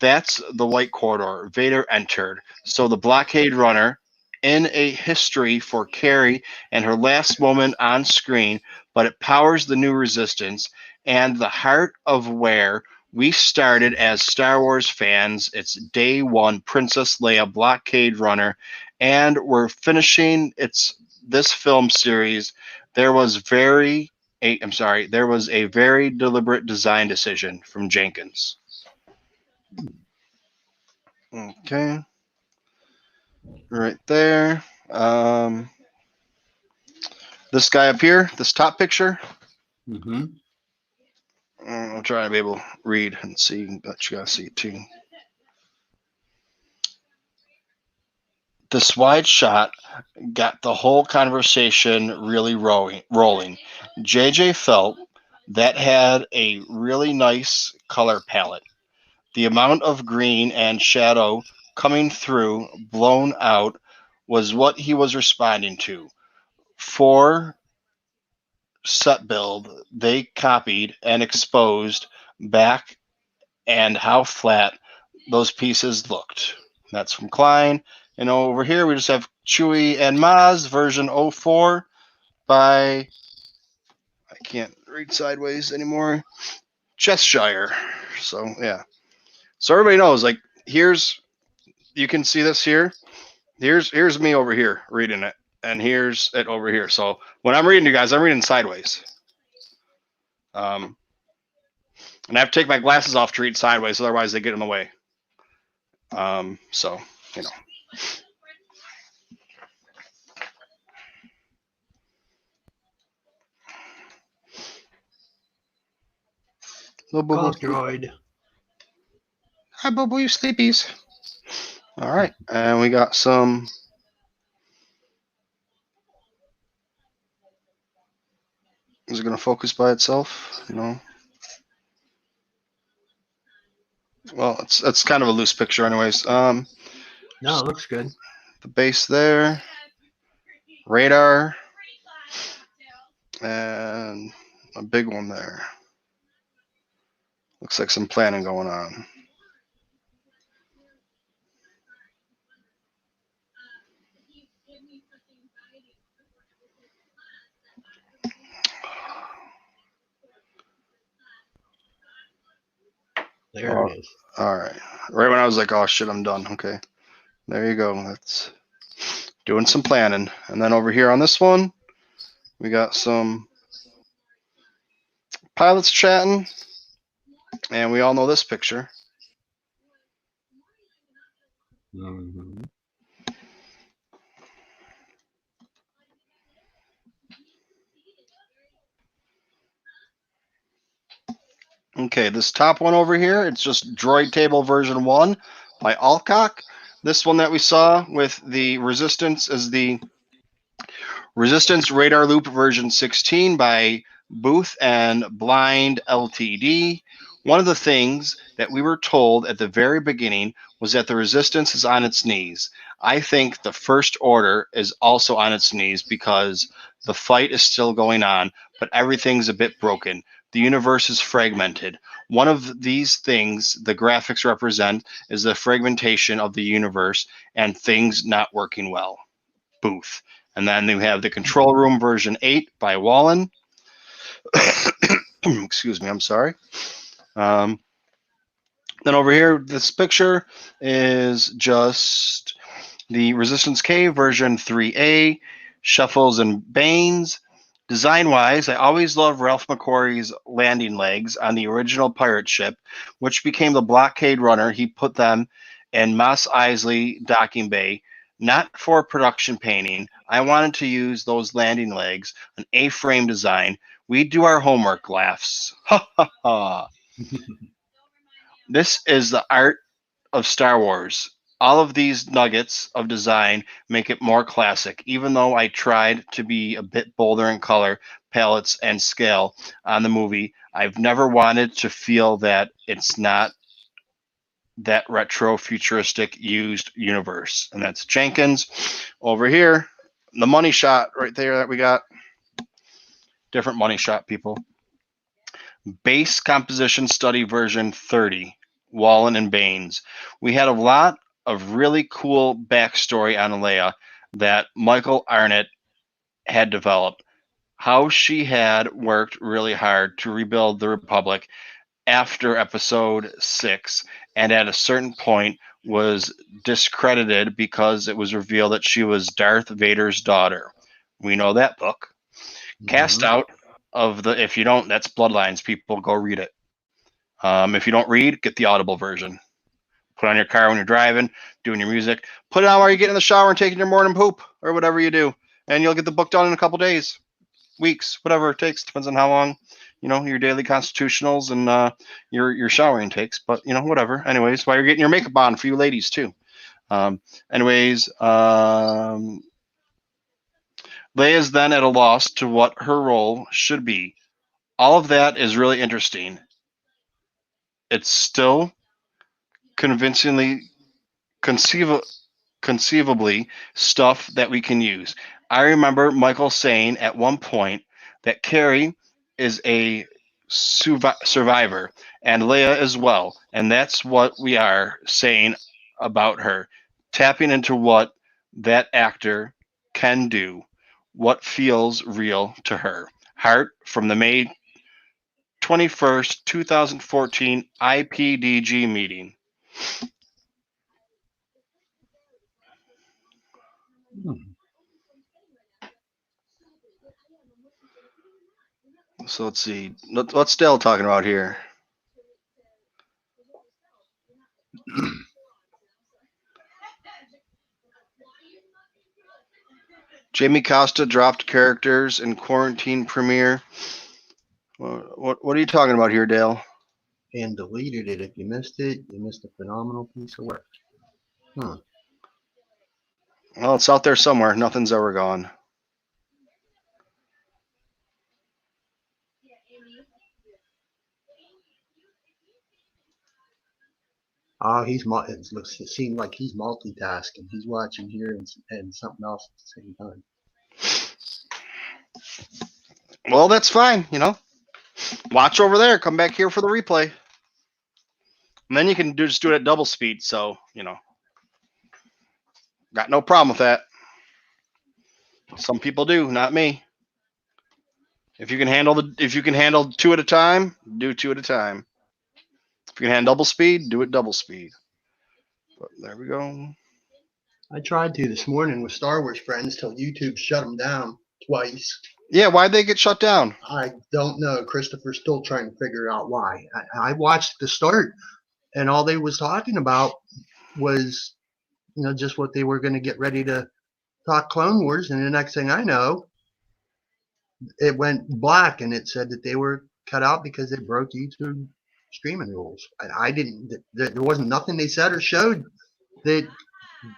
That's the white corridor. Vader entered. So the blockade runner, in a history for Carrie and her last moment on screen, but it powers the new Resistance and the heart of where we started as Star Wars fans. It's day one, Princess Leia, blockade runner, and we're finishing this film series. There was a very deliberate design decision from Jenkins. Okay. Right there. This guy up here, this top picture. Mm-hmm. I'm trying to be able to read and see, but you gotta see it too. This wide shot got the whole conversation really rolling. JJ felt that had a really nice color palette. The amount of green and shadow coming through, blown out, was what he was responding to. For set build, they copied and exposed back and how flat those pieces looked. That's from Klein. And over here, we just have Chewie and Maz version 04 by, I can't read sideways anymore, Cheshire. So, yeah. So everybody knows, like, you can see this here. Here's me over here reading it, and here's it over here. So when I'm reading you guys, I'm reading sideways. And I have to take my glasses off to read sideways, otherwise they get in the way. So, you know. Golf droid. Hi, Bobo, you sleepies. All right, and we got some. Is it going to focus by itself? No. Well, it's kind of a loose picture, anyways. No, it looks good. The base there, radar, and a big one there. Looks like some planning going on. There it is. All right. Right when I was like, oh shit, I'm done. Okay. There you go. That's doing some planning. And then over here on this one, we got some pilots chatting. And we all know this picture. Mm-hmm. Okay, this top one over here, it's just Droid Table version 1 by Alcock. This one that we saw with the Resistance is the Resistance Radar Loop version 16 by Booth and Blind LTD. One of the things that we were told at the very beginning was that the Resistance is on its knees. I think the First Order is also on its knees because the fight is still going on, but everything's a bit broken. The universe is fragmented. One of these things the graphics represent is the fragmentation of the universe and things not working well. Booth. And then we have the Control Room version 8 by Wallen. Excuse me, I'm sorry. Then over here, this picture is just the Resistance K version 3A, Shuffles and Banes. Design-wise, I always loved Ralph McQuarrie's landing legs on the original pirate ship, which became the blockade runner. He put them in Mos Eisley docking bay, not for production painting. I wanted to use those landing legs, an A-frame design. We do our homework, laughs. Ha ha ha. This is the art of Star Wars. All of these nuggets of design make it more classic, even though I tried to be a bit bolder in color, palettes, and scale on the movie. I've never wanted to feel that it's not that retro futuristic used universe. And that's Jenkins. Over here, the money shot right there that we got. Different money shot, people. Base composition study version 30. Wallen and Baines. We had a lot of really cool backstory on Leia that Michael Arnott had developed. How she had worked really hard to rebuild the Republic after Episode 6, and at a certain point was discredited because it was revealed that she was Darth Vader's daughter. We know that book. Cast out of the, if you don't, that's Bloodlines, people, go read it. If you don't read, get the Audible version. Put on your car when you're driving, doing your music. Put it on while you get in the shower and taking your morning poop or whatever you do. And you'll get the book done in a couple days, weeks, whatever it takes. Depends on how long, your daily constitutionals and your showering takes. But, whatever. Anyways, while you're getting your makeup on for you ladies, too. Anyways, Leia's then at a loss to what her role should be. All of that is really interesting. It's still convincingly conceivably stuff that we can use. I remember Michael saying at one point that Carrie is a survivor and Leia as well, and that's what we are saying about her, tapping into what that actor can do, what feels real to her. Heart from the May 21st, 2014 IPDG meeting. So let's see. What's Dale talking about here? Jamie Costa dropped characters in quarantine premiere. What are you talking about here, Dale? And deleted it. If you missed it, you missed a phenomenal piece of work. Well, it's out there somewhere. Nothing's ever gone. Oh, it seems like he's multitasking. He's watching here and something else at the same time. Well, that's fine. Watch over there. Come back here for the replay. And then you can just do it at double speed. So, got no problem with that. Some people do, not me. If you can handle two at a time, do two at a time. If you can handle double speed, do it double speed. But there we go. I tried to this morning with Star Wars Friends till YouTube shut them down twice. Yeah, why'd they get shut down? I don't know. Christopher's still trying to figure out why. I watched the start, and all they was talking about was, just what they were going to get ready to talk Clone Wars, and the next thing I know, it went black, and it said that they were cut out because they broke YouTube streaming rules. I didn't. There wasn't nothing they said or showed that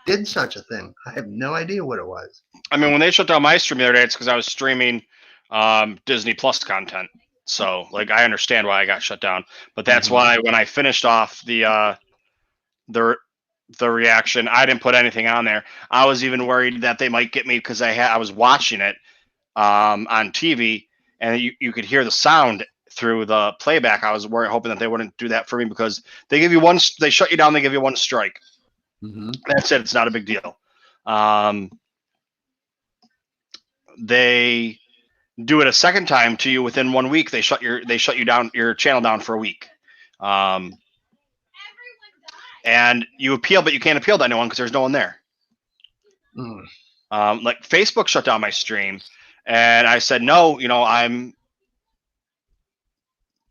did such a thing. I have no idea what it was. I mean, when they shut down my stream the other day, it's because I was streaming Disney Plus content. So, I understand why I got shut down. But that's why when I finished off the the reaction. I didn't put anything on there. I was even worried that they might get me because I was watching it on TV, and you could hear the sound through the playback. I was hoping that they wouldn't do that for me because they give you one. They shut you down. They give you one strike. That's it. It's not a big deal. They do it a second time to you within 1 week. They shut you down, your channel down for a week. And you appeal, but you can't appeal to anyone because there's no one there. Like Facebook shut down my stream, and I said no. I'm.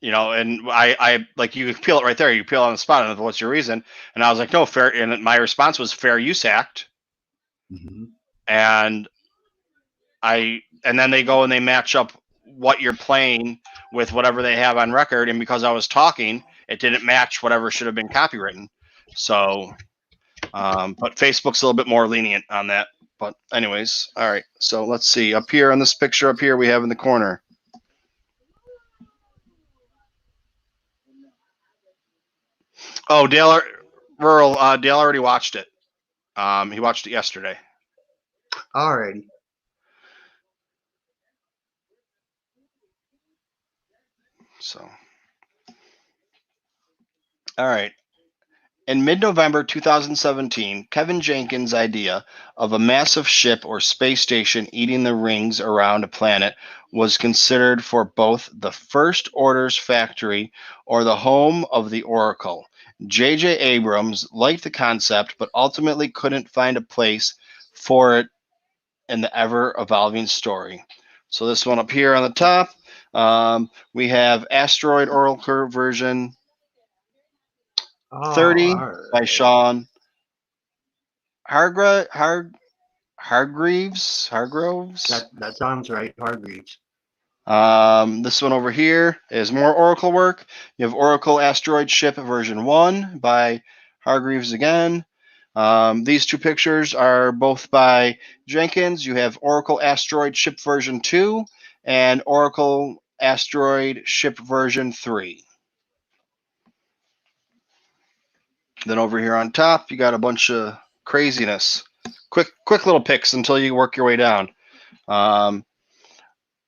And I like, you appeal it right there. You appeal on the spot, and what's your reason? And I was like, no, fair. And my response was Fair Use Act. And then they go and they match up what you're playing with whatever they have on record, and because I was talking, it didn't match whatever should have been copywritten. So, but Facebook's a little bit more lenient on that. But anyways, all right. So let's see up here on this picture up here we have in the corner. Oh, Dale already watched it. He watched it yesterday. Alrighty. So, all right. In mid-November 2017, Kevin Jenkins' idea of a massive ship or space station eating the rings around a planet was considered for both the First Order's factory or the home of the Oracle. J.J. Abrams liked the concept, but ultimately couldn't find a place for it in the ever-evolving story. So this one up here on the top, we have Asteroid Oracle version 30 by Sean Hargroves. That sounds right, Hargreaves. This one over here is more Oracle work. You have Oracle Asteroid Ship version 1 by Hargreaves again. These two pictures are both by Jenkins. You have Oracle Asteroid Ship version 2 and Oracle Asteroid Ship version 3. Then over here on top, you got a bunch of craziness. Quick little picks until you work your way down.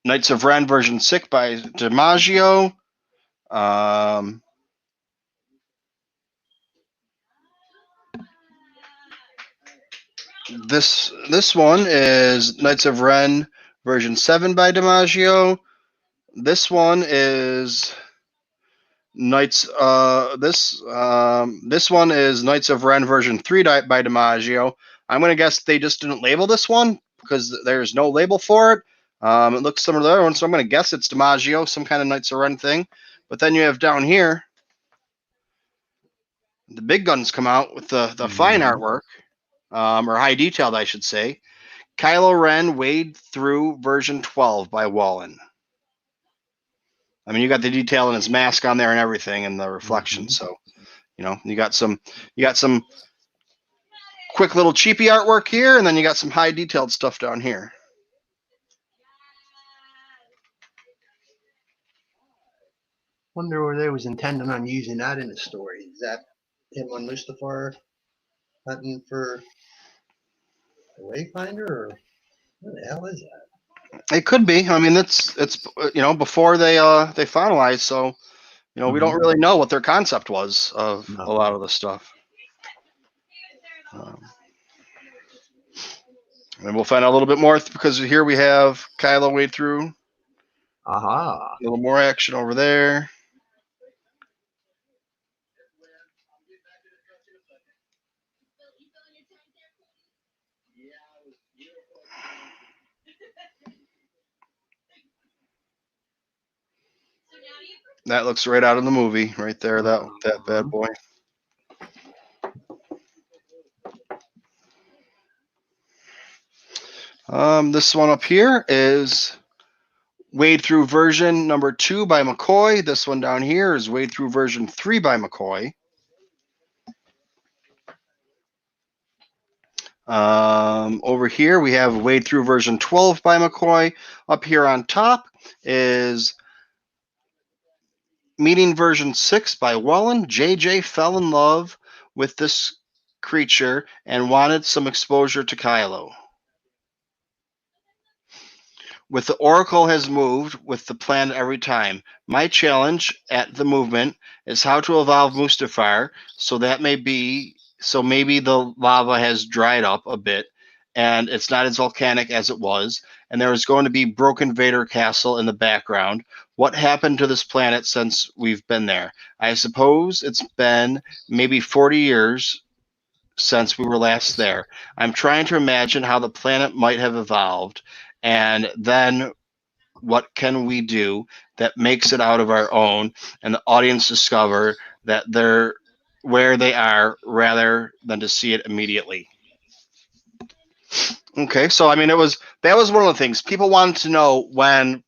Knights of Ren version 6 by DiMaggio. This one is Knights of Ren version 7 by DiMaggio. This one is this one is Knights of Ren version 3 by DiMaggio. I'm going to guess they just didn't label this one because there's no label for it. It looks similar to the other one, so I'm going to guess it's DiMaggio, some kind of Knights of Ren thing. But then you have down here, the big guns come out with the fine artwork, or high detailed, I should say. Kylo Ren Wade Through version 12 by Wallen. I mean, you got the detail in his mask on there and everything, and the reflection. So, you got some quick little cheapy artwork here, and then you got some high detailed stuff down here. Wonder where they was intending on using that in the story. Is that him on Mustafar hunting for a Wayfinder, or what the hell is that? It could be. I mean, it's before they finalize, so we don't really know what their concept was of a lot of the stuff. And we'll find out a little bit more because here we have Kylo Wade Through. Aha. A little more action over there. That looks right out of the movie, right there. That bad boy. This one up here is Wade Through version number 2 by McCoy. This one down here is Wade Through version 3 by McCoy. Over here we have Wade Through version 12 by McCoy. Up here on top is Meeting version 6 by Wallen. JJ fell in love with this creature and wanted some exposure to Kylo. With the Oracle has moved with the planet every time. My challenge at the movement is how to evolve Mustafar so maybe the lava has dried up a bit and it's not as volcanic as it was, and there is going to be Broken Vader Castle in the background. What happened to this planet since we've been there? I suppose it's been maybe 40 years since we were last there. I'm trying to imagine how the planet might have evolved, and then what can we do that makes it out of our own and the audience discover that they're where they are rather than to see it immediately. Okay, so I mean that was one of the things people wanted to know when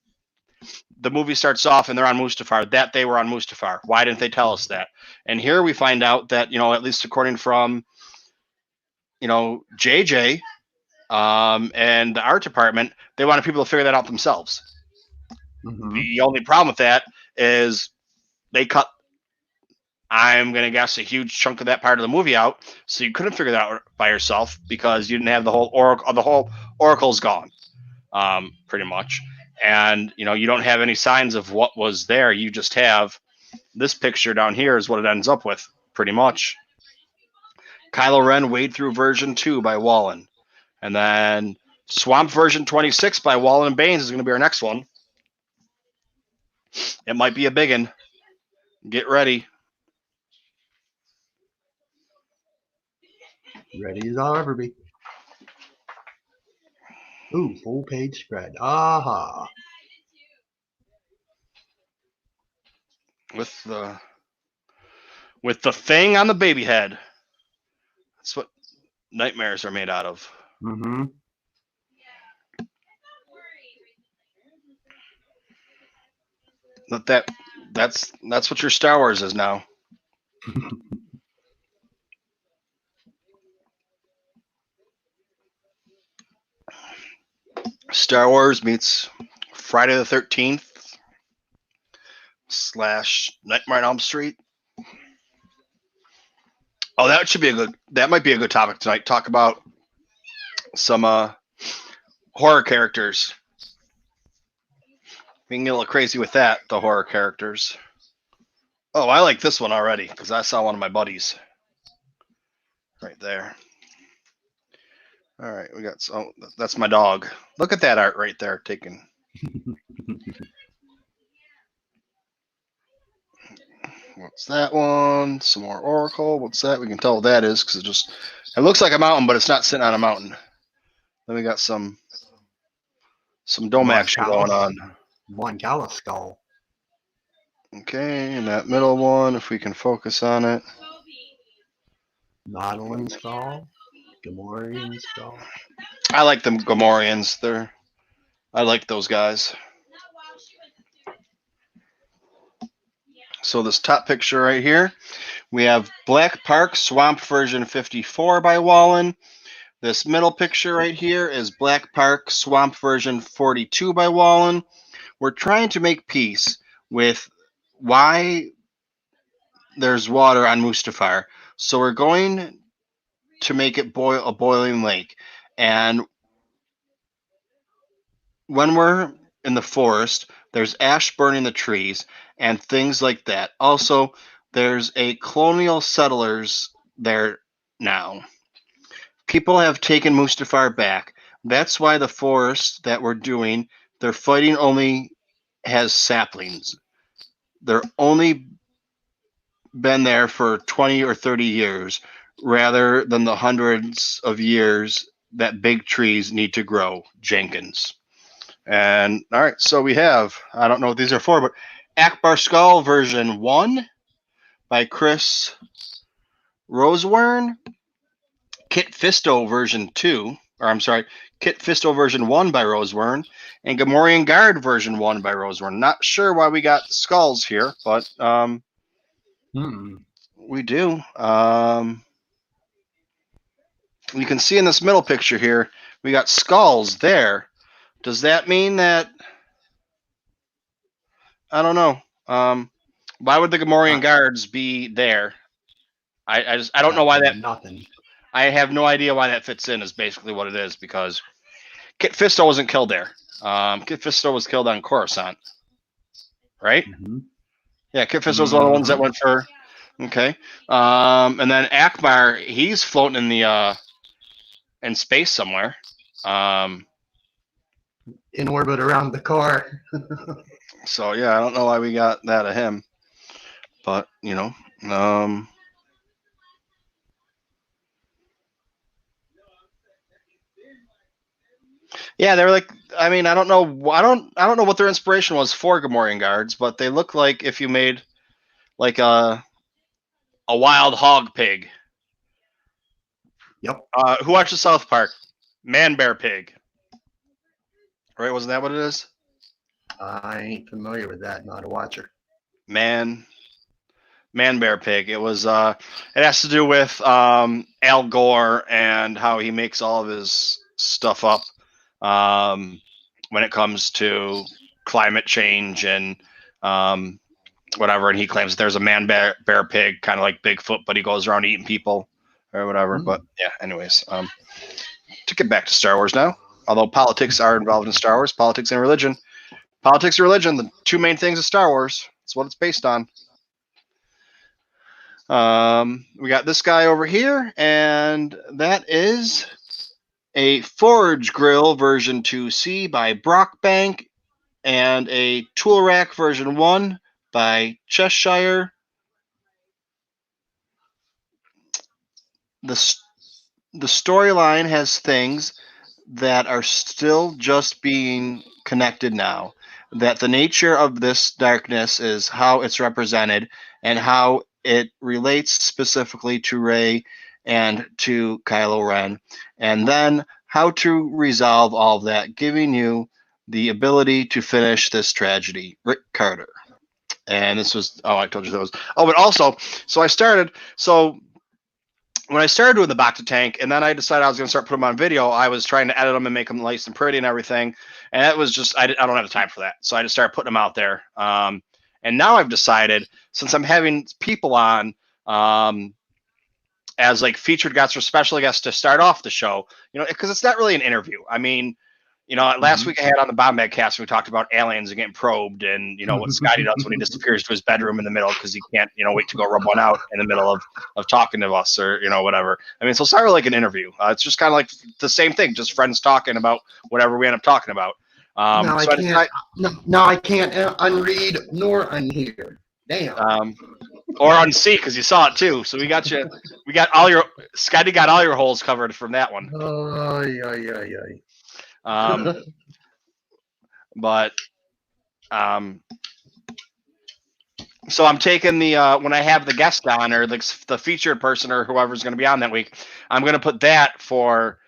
the movie starts off and they're on Mustafar, that they were on Mustafar. Why didn't they tell us that? And here we find out that, at least according from JJ and the art department, they wanted people to figure that out themselves. Mm-hmm. The only problem with that is they cut, I'm going to guess, a huge chunk of that part of the movie out, so you couldn't figure that out by yourself because you didn't have the whole oracle. The whole oracle's gone, pretty much, and you don't have any signs of what was there. You just have this picture down here is what it ends up with, pretty much. Kylo Ren Wade Through version 2 by Wallen, and then Swamp version 26 by Wallen and Baines is going to be our next one. It might be a big one. Get ready. Ready as I'll ever be. Ooh, full page spread. Aha. With the thing on the baby head. That's what nightmares are made out of. Mm-hmm. That's what your Star Wars is now. Star Wars meets Friday the 13th / Nightmare on Elm Street. Oh, that might be a good topic tonight. Talk about some horror characters. We can get a little crazy with that, the horror characters. Oh, I like this one already because I saw one of my buddies right there. All right, that's my dog. Look at that art right there taken. What's that one? Some more Oracle. What's that? We can tell what that is because it looks like a mountain, but it's not sitting on a mountain. Then we got some dome action going on. Mon Cala skull. Okay, and that middle one, if we can focus on it. Nautilin skull. Gamorrean skull. I like them Gamorreans. I like those guys. So this top picture right here, we have Black Park Swamp version 54 by Wallen. This middle picture right here is Black Park Swamp version 42 by Wallen. We're trying to make peace with why there's water on Mustafar. So we're going to make it a boiling lake. And when we're in the forest, there's ash burning the trees and things like that. Also, there's a colonial settlers there now. People have taken Mustafar back. That's why the forest that we're doing, their fighting only has saplings. They're only been there for 20 or 30 years rather than the hundreds of years that big trees need to grow. Jenkins. And all right, so we have, I don't know what these are for, but Akbar Skull version 1 by Chris Rosewern, Kit Fisto version 2, or I'm sorry, Kit Fisto version 1 by Rosewern, and Gamorrean Guard version 1 by Rosewern. Not sure why we got skulls here, but we do. You can see in this middle picture here, we got skulls there. Does that mean that, I don't know. Why would the Gamorrean guards be there? I don't know why that. Nothing. I have no idea why that fits in. Is basically what it is, because Kit Fisto wasn't killed there. Kit Fisto was killed on Coruscant, right? Mm-hmm. Yeah, Kit Fisto was one of the ones that went for. Okay, and then Akbar, he's floating in the in space somewhere. In orbit around the car. So yeah, I don't know why we got that of him, but you know, yeah, they're like. I mean, I don't know. I don't know what their inspiration was for Gamorrean guards, but they look like if you made like a wild hog pig. Yep. Who watches South Park? Man Bear Pig. Right? Wasn't that what it is? I ain't familiar with that. Not a watcher. Man Bear Pig. It was. It has to do with Al Gore and how he makes all of his stuff up when it comes to climate change and whatever. And he claims that there's a bear pig, kind of like Bigfoot, but he goes around eating people or whatever. But yeah, anyways, to get back to Star Wars now. Although politics are involved in Star Wars, politics and religion. Politics and religion, the two main things of Star Wars. That's what it's based on. We got this guy over here, and that is a Forge Grill version 2C by Brockbank and a Tool Rack version 1 by Cheshire. The storyline has things that are still just being connected now. That the nature of this darkness is how it's represented and how it relates specifically to Rey and to Kylo Ren. And then how to resolve all of that, giving you the ability to finish this tragedy. Rick Carter. And this was, I told you that was, but also, when I started doing the Bacta tank, and then I decided I was going to start putting them on video, I was trying to edit them and make them nice and pretty and everything. And that was just, I don't have the time for that. So I just started putting them out there. And now I've decided, since I'm having people on as like featured guests or special guests to start off the show, because it's not really an interview. I mean, last week I had on the Bombag cast, we talked about aliens and getting probed and, what Scotty does when he disappears to his bedroom in the middle because he can't, wait to go rub one out in the middle of talking to us or, whatever. I mean, so it's not really like an interview. It's just kind of like the same thing, just friends talking about whatever we end up talking about. No, I can't unread nor unhear. Damn. Or unsee because you saw it too. So we got Scotty got all your holes covered from that one. Oh, yeah. But so I'm taking the when I have the guest on or the featured person or whoever's going to be on that week, I'm going to put that for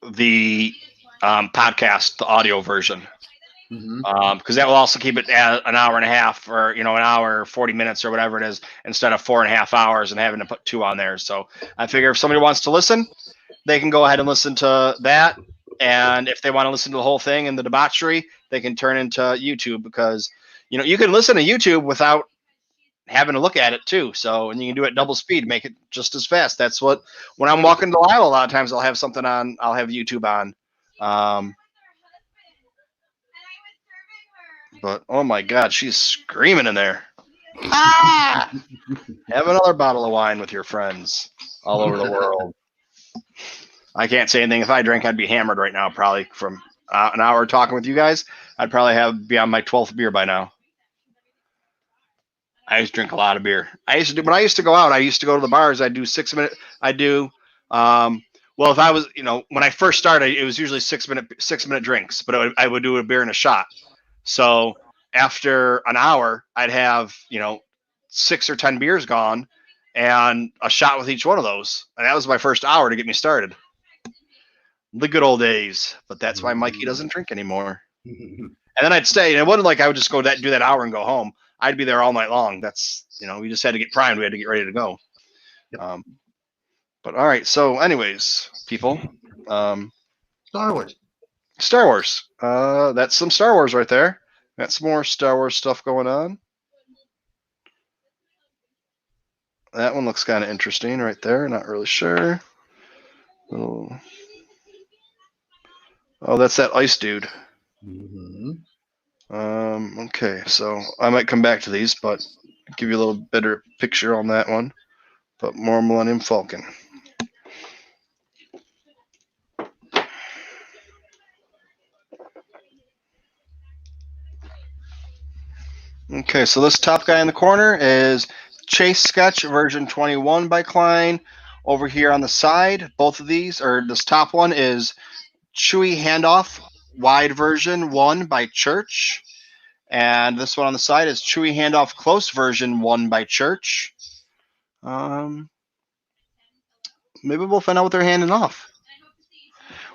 the podcast, the audio version. Because that will also keep it at an hour and a half or an hour 40 minutes or whatever it is instead of 4.5 hours and having to put 2 on there. So I figure if somebody wants to listen, they can go ahead and listen to that. And if they want to listen to the whole thing and the debauchery, they can turn into YouTube because, you can listen to YouTube without having to look at it too. So, and you can do it double speed, make it just as fast. That's what, when I'm walking the aisle, a lot of times I'll have something on, I'll have YouTube on. But, oh my God, she's screaming in there. Ah! Have another bottle of wine with your friends all over the world. I can't say anything. If I drank, I'd be hammered right now, probably from an hour talking with you guys. I'd probably be on my 12th beer by now. I used to drink a lot of beer. When I used to go out, I used to go to the bars. I'd do 6 minute. Well, if I was, when I first started, it was usually 6 minute drinks, but I would do a beer and a shot. So after an hour, I'd have, 6 or 10 beers gone and a shot with each one of those. And that was my first hour to get me started. The good old days. But that's why Mikey doesn't drink anymore. And then I'd stay. And it wasn't like I would just do that hour and go home. I'd be there all night long. That's, we just had to get primed. We had to get ready to go. Yep. But all right. So anyways, people. Star Wars. That's some Star Wars right there. Got some more Star Wars stuff going on. That one looks kind of interesting right there. Not really sure. Oh, that's that ice dude. Mm-hmm. Okay, so I might come back to these, but give you a little better picture on that one. But more Millennium Falcon. Okay, so this top guy in the corner is Chase Sketch version 21 by Klein. Over here on the side, both of these, or this top one is Chewy Handoff wide version 1 by Church. And this one on the side is Chewy Handoff close version 1 by Church. Maybe we'll find out what they're handing off.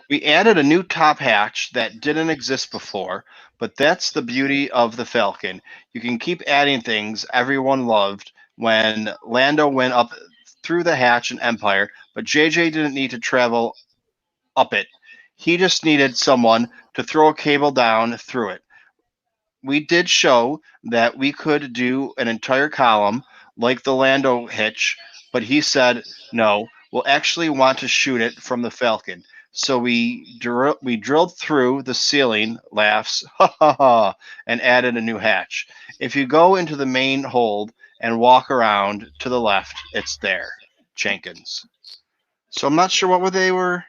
We added a new top hatch that didn't exist before, but that's the beauty of the Falcon. You can keep adding things everyone loved when Lando went up through the hatch in Empire, but JJ didn't need to travel up it. He just needed someone to throw a cable down through it. We did show that we could do an entire column like the Lando hitch, but he said, no, we'll actually want to shoot it from the Falcon. So we drilled through the ceiling, laughs, ha ha ha, and added a new hatch. If you go into the main hold and walk around to the left, it's there, Jenkins. So I'm not sure what they were.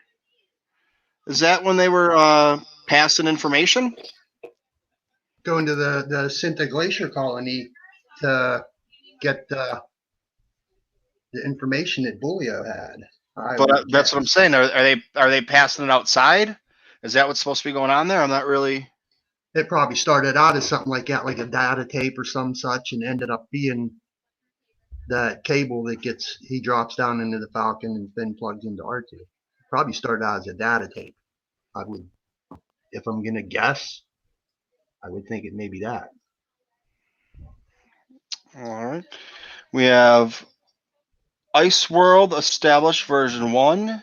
Is that when they were passing information? Going to the Sinta Glacier colony to get the information that Bulio had. But that's what I'm saying. Are they passing it outside? Is that what's supposed to be going on there? I'm not really. It probably started out as something like that, like a data tape or some such, and ended up being that cable that he drops down into the Falcon and then plugs into R2. It probably started out as a data tape. I would, if I'm gonna guess, I would think it may be that. All right. We have Ice World Established version 1.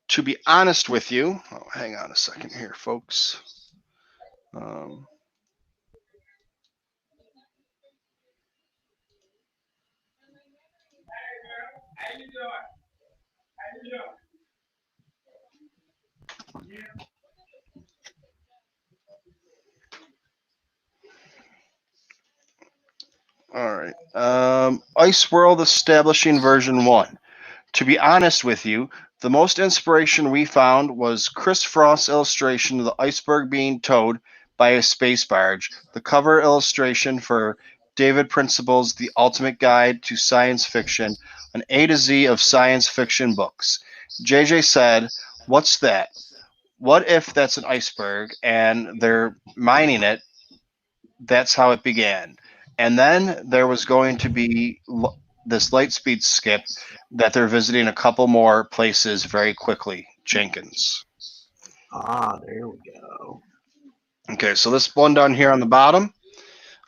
To be honest with you, hang on a second here, folks. All right. Ice World Establishing version 1. To be honest with you, the most inspiration we found was Chris Frost's illustration of the iceberg being towed by a space barge, the cover illustration for David Principle's The Ultimate Guide to Science Fiction, an A to Z of science fiction books. JJ said, "What's that? What if that's an iceberg and they're mining it?" That's how it began. And then there was going to be this lightspeed skip that they're visiting a couple more places very quickly. Jenkins. There we go. Okay, so this one down here on the bottom,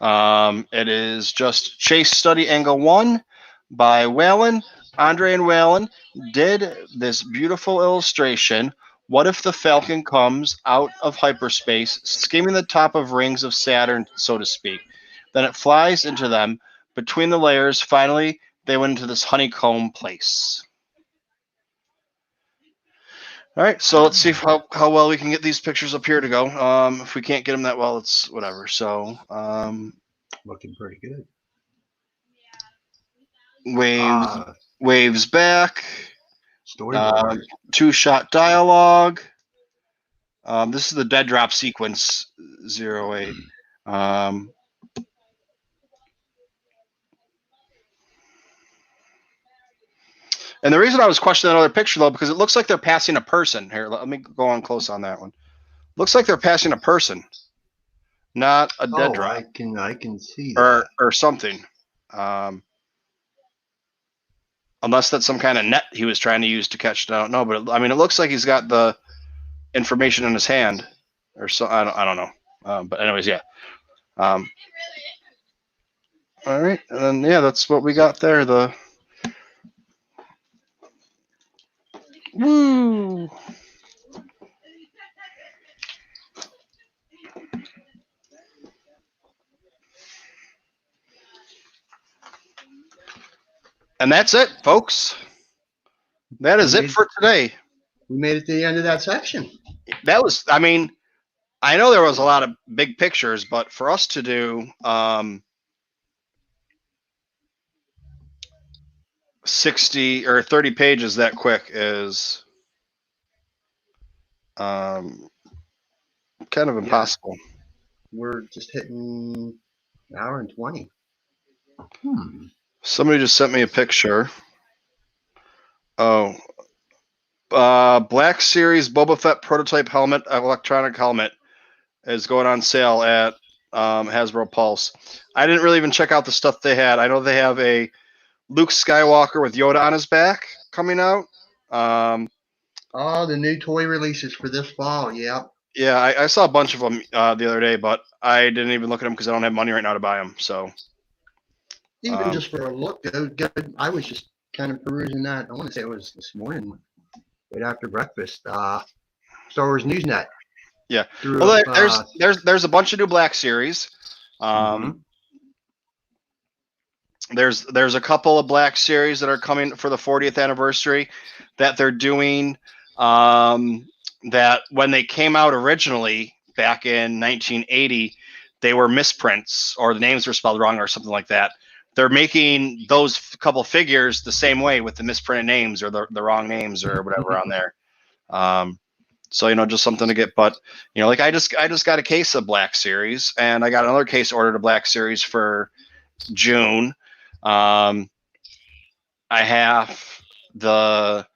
it is just Chase Study Angle 1 by Whalen. Andre and Whalen did this beautiful illustration. What if the Falcon comes out of hyperspace, skimming the top of rings of Saturn, so to speak? Then it flies into them. Between the layers, finally, they went into this honeycomb place. All right, so let's see how well we can get these pictures up here to go. If we can't get them that well, it's whatever. So looking pretty good. Waves back. Storyboard. 2-shot dialogue. This is the dead drop sequence 08. And the reason I was questioning that other picture, though, because it looks like they're passing a person. Here, let me go on close on that one. Looks like they're passing a person, not a dead drop. I can see that. Or something. Unless that's some kind of net he was trying to use to catch it. I don't know. But, I mean, it looks like he's got the information in his hand. Or so, I don't know. But anyways, yeah. All right. And then, yeah, that's what we got there. Woo! And that's it, folks. That is it for today. We made it to the end of that section. That was, I mean, I know there was a lot of big pictures, but for us to do 60 or 30 pages that quick is kind of impossible. Yeah. We're just hitting an hour and 20. Somebody just sent me a picture. Oh, Black Series Boba Fett prototype helmet, electronic helmet, is going on sale at Hasbro Pulse. I didn't really even check out the stuff they had. I know they have a Luke Skywalker with Yoda on his back coming out. Oh, the new toy releases for this fall. Yeah. Yeah, I saw a bunch of them the other day, but I didn't even look at them because I don't have money right now to buy them. So even just for a look, I was just kind of perusing that. I want to say it was this morning, right after breakfast. Star Wars Newsnet. Yeah. Well, there's a bunch of new Black Series. There's a couple of Black Series that are coming for the 40th anniversary that they're doing. That when they came out originally back in 1980, they were misprints or the names were spelled wrong or something like that. They're making those couple figures the same way with the misprinted names or the wrong names or whatever on there. So, just something to get, but like I just got a case of Black Series and I got another case ordered of Black Series for June. I have the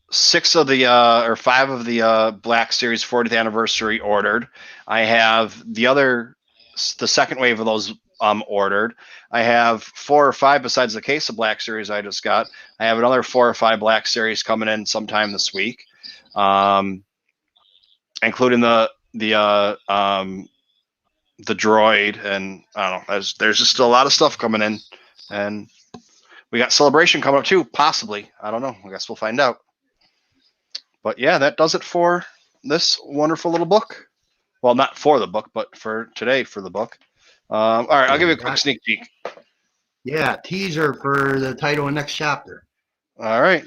6 of the or 5 of the Black Series 40th anniversary ordered. I have the second wave of those ordered. I have 4 or 5 besides the case of Black Series I just got. I have another 4 or 5 Black Series coming in sometime this week, including the droid, and I don't know. There's just still a lot of stuff coming in, and we got Celebration coming up too, possibly. I don't know. I guess we'll find out. But yeah, that does it for this wonderful little book. Well, not for the book, but for today for the book. All right, I'll give you a quick sneak peek. Yeah, teaser for the title of next chapter. All right.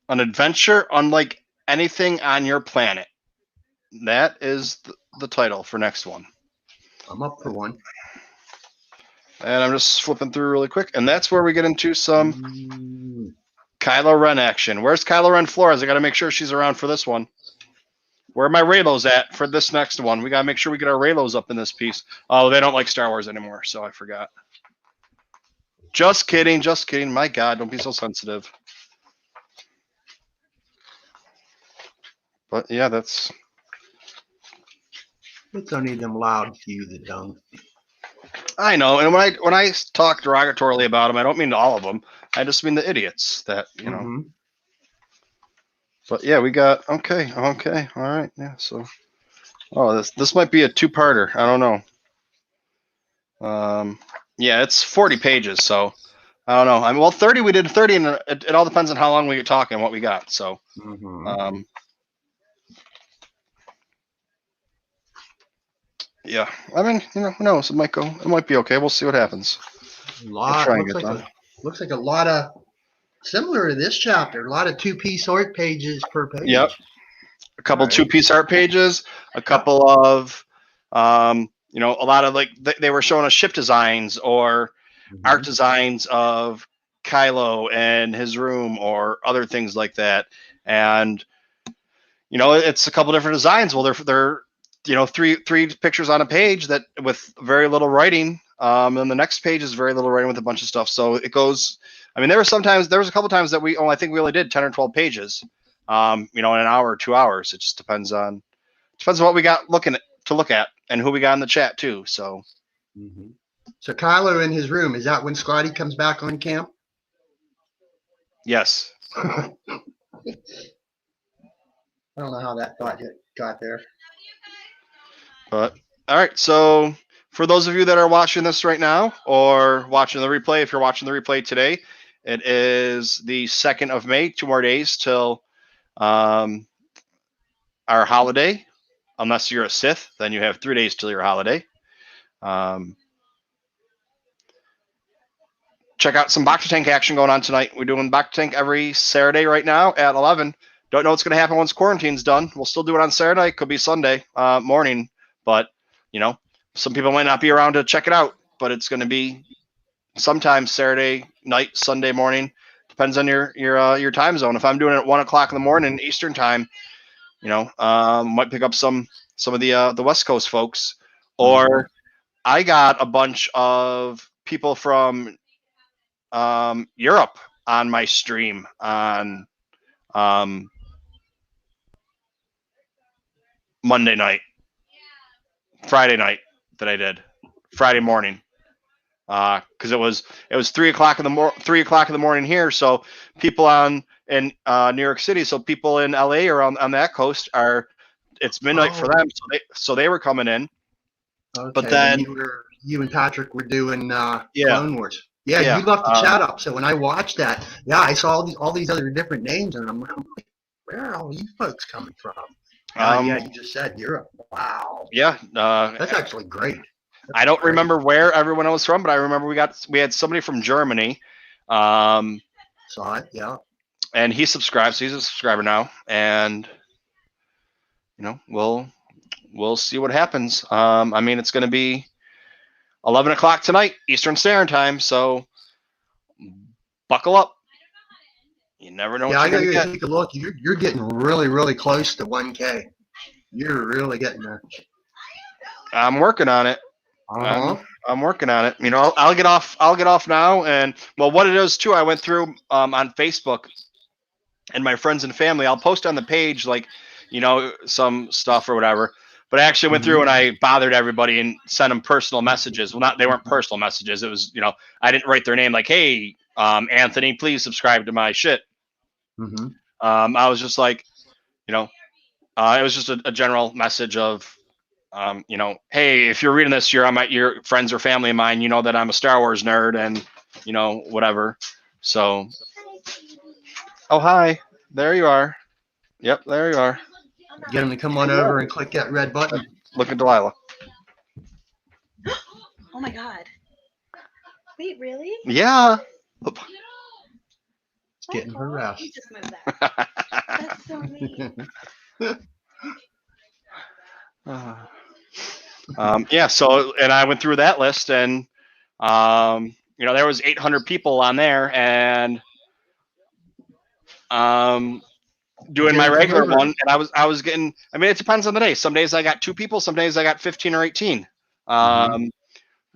An adventure unlike anything on your planet. That is the title for next one. I'm up for one. And I'm just flipping through really quick. And that's where we get into some Kylo Ren action. Where's Kylo Ren Flores? I got to make sure she's around for this one. Where are my Raylos at for this next one? We got to make sure we get our Raylos up in this piece. Oh, they don't like Star Wars anymore, so I forgot. Just kidding. Just kidding. My God, don't be so sensitive. But yeah, that's... It's only them loud few that don't. I know, and when I talk derogatorily about them, I don't mean all of them. I just mean the idiots that But yeah, we got okay, all right, yeah. So, this might be a 2-parter. I don't know. Yeah, it's 40 pages, so I don't know. I mean, well, 30 we did 30, and it all depends on how long we get talking, what we got. So, yeah, I mean, who knows? It might be okay. We'll see what happens. Looks like a lot of similar to this chapter. A lot of 2-piece art pages per page. Yep. A couple 2-piece art pages. A couple of, a lot of they were showing us ship designs or art designs of Kylo and his room or other things like that. And it's a couple different designs. Well, they're three pictures on a page that with very little writing. And the next page is very little writing with a bunch of stuff. So it goes. I mean, there was a couple times that I think we only did 10 or 12 pages. In an hour or 2 hours. It just depends on what we got to look at and who we got in the chat too. So. So Kylo in his room, is that when Scotty comes back on camp? Yes. I don't know how that thought got there. But all right, so for those of you that are watching this right now or watching the replay, if you're watching the replay today, it is the 2nd of May, 2 more days till our holiday. Unless you're a Sith, then you have 3 days till your holiday. check out some Bacta Tank action going on tonight. We're doing Bacta Tank every Saturday right now at 11. Don't know what's going to happen once quarantine's done. We'll still do it on Saturday. Could be Sunday morning, but some people might not be around to check it out. But it's going to be sometime Saturday night, Sunday morning. Depends on your time zone. If I'm doing it at 1 o'clock in the morning Eastern time, might pick up some of the West Coast folks. Or I got a bunch of people from Europe on my stream on Monday night, Friday night that I did, Friday morning, because it was 3 o'clock in the morning here. So people in New York City, so people in LA or on that coast it's midnight for them. So they were coming in. Okay, but then you and Patrick were doing yeah. Clone Wars. Yeah, you left the chat up. So when I watched that, I saw all these other different names, and I'm like, where are all you folks coming from? You just said Europe. Wow. Yeah. That's actually great. I don't remember where everyone else was from, but I remember we had somebody from Germany. Saw it, yeah. And he subscribed, so he's a subscriber now. And we'll see what happens. I mean, it's going to be 11 o'clock tonight, Eastern Standard Time, so buckle up. You never know what you're going to get. Take a look. You're getting really, really close to 1K. You're really getting there. I'm working on it. I'm working on it. I'll get off now. And well, what it is too, I went through on Facebook and my friends and family. I'll post on the page some stuff or whatever. But I actually went through and I bothered everybody and sent them personal messages. Well, they weren't personal messages. It was, I didn't write their name like, hey, Anthony, please subscribe to my shit. I was just like, it was just a general message of, hey, if you're reading this, your friends or family of mine, that I'm a Star Wars nerd and, whatever. So, oh, hi, there you are. Yep, there you are. Get them to come on over and click that red button. Look at Delilah. Oh my God. Wait, really? Yeah. Getting harassed. You just moved that. That's so mean. Yeah. So, and I went through that list, and there was 800 people on there, and doing my regular one, and I was getting. I mean, it depends on the day. Some days I got 2 people. Some days I got 15 or 18.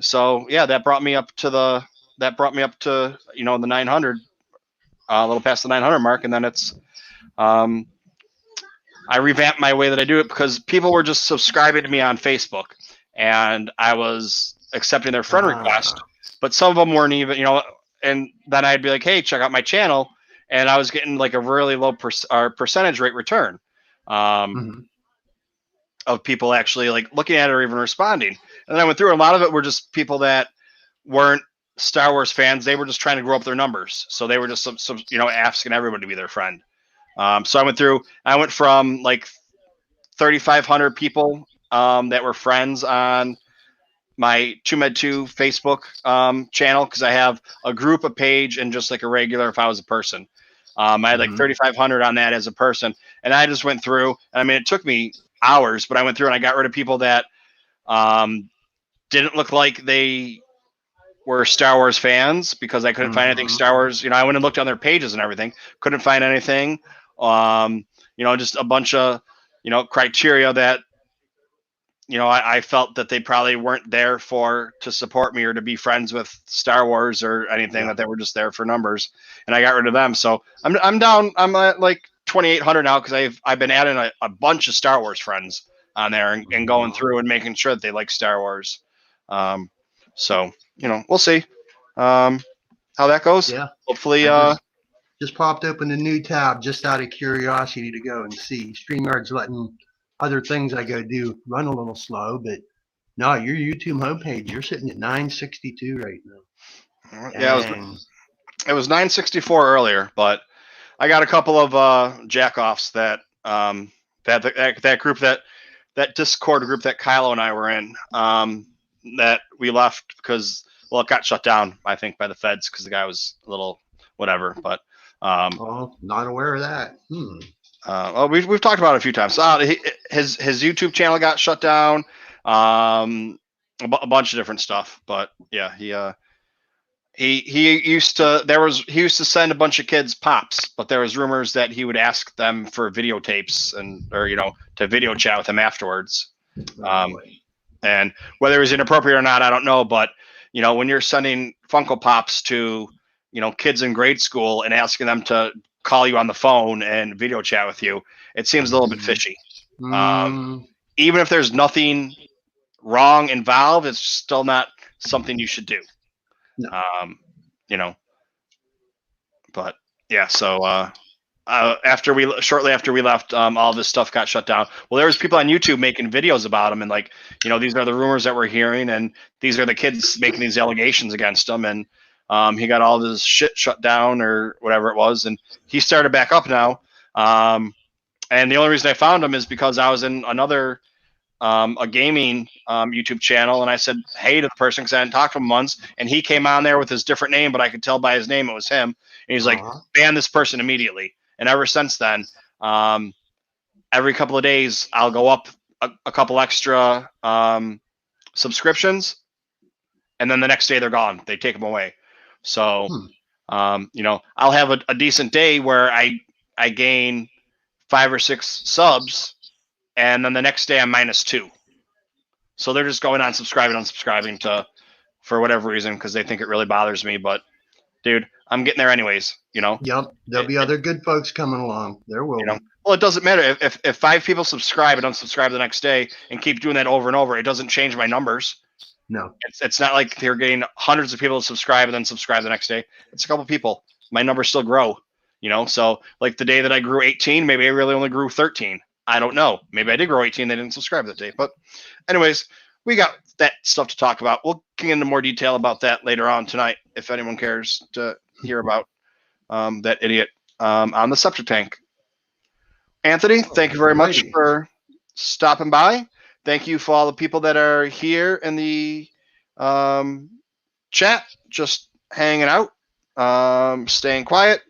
So yeah, that brought me up to the 900, a little past the 900 mark, and then it's I revamped my way that I do it because people were just subscribing to me on Facebook, and I was accepting their friend request, but some of them weren't even, and then I'd be like, hey, check out my channel, and I was getting like a really low percentage rate return of people actually like looking at it or even responding. And then I went through, a lot of it were just people that weren't Star Wars fans. They were just trying to grow up their numbers. So they were just asking everybody to be their friend. So I went through, I went from like 3,500 people that were friends on my TooMedToo Facebook channel, because I have a group, a page, and just like a regular if I was a person. I had like 3,500 on that as a person. And I just went through, and I mean, it took me hours, but I went through and I got rid of people that didn't look like they were Star Wars fans, because I couldn't find anything Star Wars. I went and looked on their pages and everything. Couldn't find anything. Just a bunch of, criteria that, I felt that they probably weren't there to support me or to be friends with Star Wars or anything, that they were just there for numbers, and I got rid of them. So I'm down. I'm at like 2,800 now, because I've been adding a bunch of Star Wars friends on there and going through and making sure that they like Star Wars. So we'll see how that goes. Yeah. Hopefully, just popped open a new tab just out of curiosity to go and see. StreamYard's letting other things I go do run a little slow, but no, your YouTube homepage, you're sitting at 962 right now. Yeah, it was 964 earlier, but I got a couple of jackoffs that that group, that Discord group that Kylo and I were in, that we left because Well, it got shut down, I think, by the feds because the guy was a little whatever. But Oh, not aware of that. well, we've talked about it a few times. His YouTube channel got shut down. A bunch of different stuff. But yeah, he used to send a bunch of kids pops, but there was rumors that he would ask them for videotapes or to video chat with them afterwards. And whether it was inappropriate or not, I don't know. But when you're sending Funko Pops to kids in grade school and asking them to call you on the phone and video chat with you, it seems a little bit fishy. Even if there's nothing wrong involved, it's still not something you should do. No. But yeah, so shortly after we left, all this stuff got shut down. Well, there was people on YouTube making videos about him, and these are the rumors that we're hearing, and these are the kids making these allegations against him, and he got all this shit shut down or whatever it was, and he started back up now. And the only reason I found him is because I was in another a gaming YouTube channel, and I said hey to the person because I hadn't talked to him once, and he came on there with his different name, but I could tell by his name it was him, and he's like, ban this person immediately. And ever since then, every couple of days I'll go up a couple extra subscriptions, and then the next day they're gone. They take them away. So I'll have a decent day where I gain 5 or 6 subs, and then the next day I'm -2. So they're just going on unsubscribing for whatever reason because they think it really bothers me. But dude, I'm getting there anyways. Yep, there'll be other good folks coming along. There will. Well, it doesn't matter if 5 people subscribe and unsubscribe the next day and keep doing that over and over. It doesn't change my numbers. No, it's not like they're getting hundreds of people to subscribe and then subscribe the next day. It's a couple people. My numbers still grow. So like the day that I grew 18, maybe I really only grew 13. I don't know. Maybe I did grow 18. They didn't subscribe that day. But anyways, we got that stuff to talk about. We'll get into more detail about that later on tonight if anyone cares to hear about that idiot on the septic tank. Anthony, thank you very much for stopping by. Thank you for all the people that are here in the chat, just hanging out, staying quiet.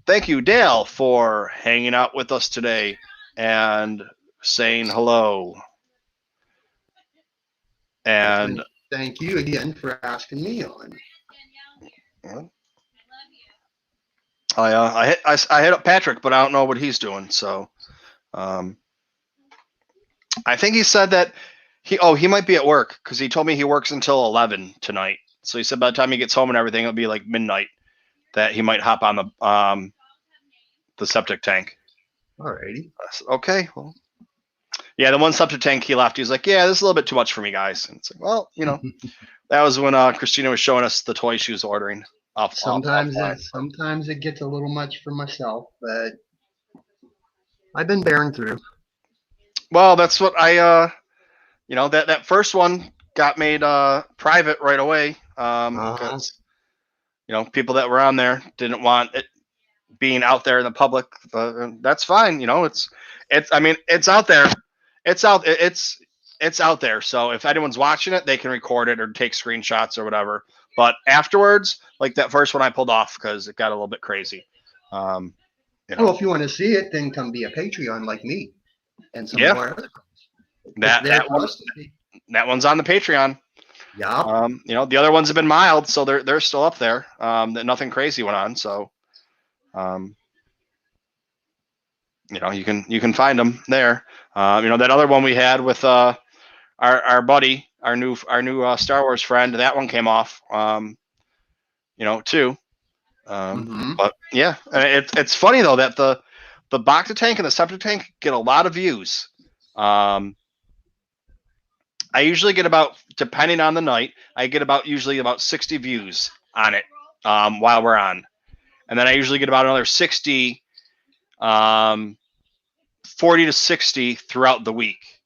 Thank you, Dale, for hanging out with us today and saying hello. And thank you again for asking me on. I hit up Patrick, but I don't know what he's doing. So I think he said that he might be at work because he told me he works until 11 tonight. So he said by the time he gets home and everything, it'll be like midnight that he might hop on the septic tank. Alrighty. Okay. Well, yeah, the one septic tank he left, he was like, yeah, this is a little bit too much for me, guys. And it's like, well, that was when Christina was showing us the toy she was ordering. Sometimes it gets a little much for myself, but I've been bearing through. Well, that's what that first one got made private right away because people that were on there didn't want it being out there in the public. That's fine. It's out there. It's out there. So if anyone's watching it, they can record it or take screenshots or whatever. But afterwards, like that first one I pulled off because it got a little bit crazy. Well, if you want to see it, then come be a Patreon like me and some more. That one's on the Patreon. Yeah. The other ones have been mild, so they're still up there. Nothing crazy went on, so you can find them there. That other one we had with our buddy, our new Star Wars friend, that one came off. Too. But yeah, it's funny though that the Bacta tank and the septic tank get a lot of views. I usually get about, depending on the night, usually about 60 views on it while we're on. And then I usually get about another 60, 40 to 60 throughout the week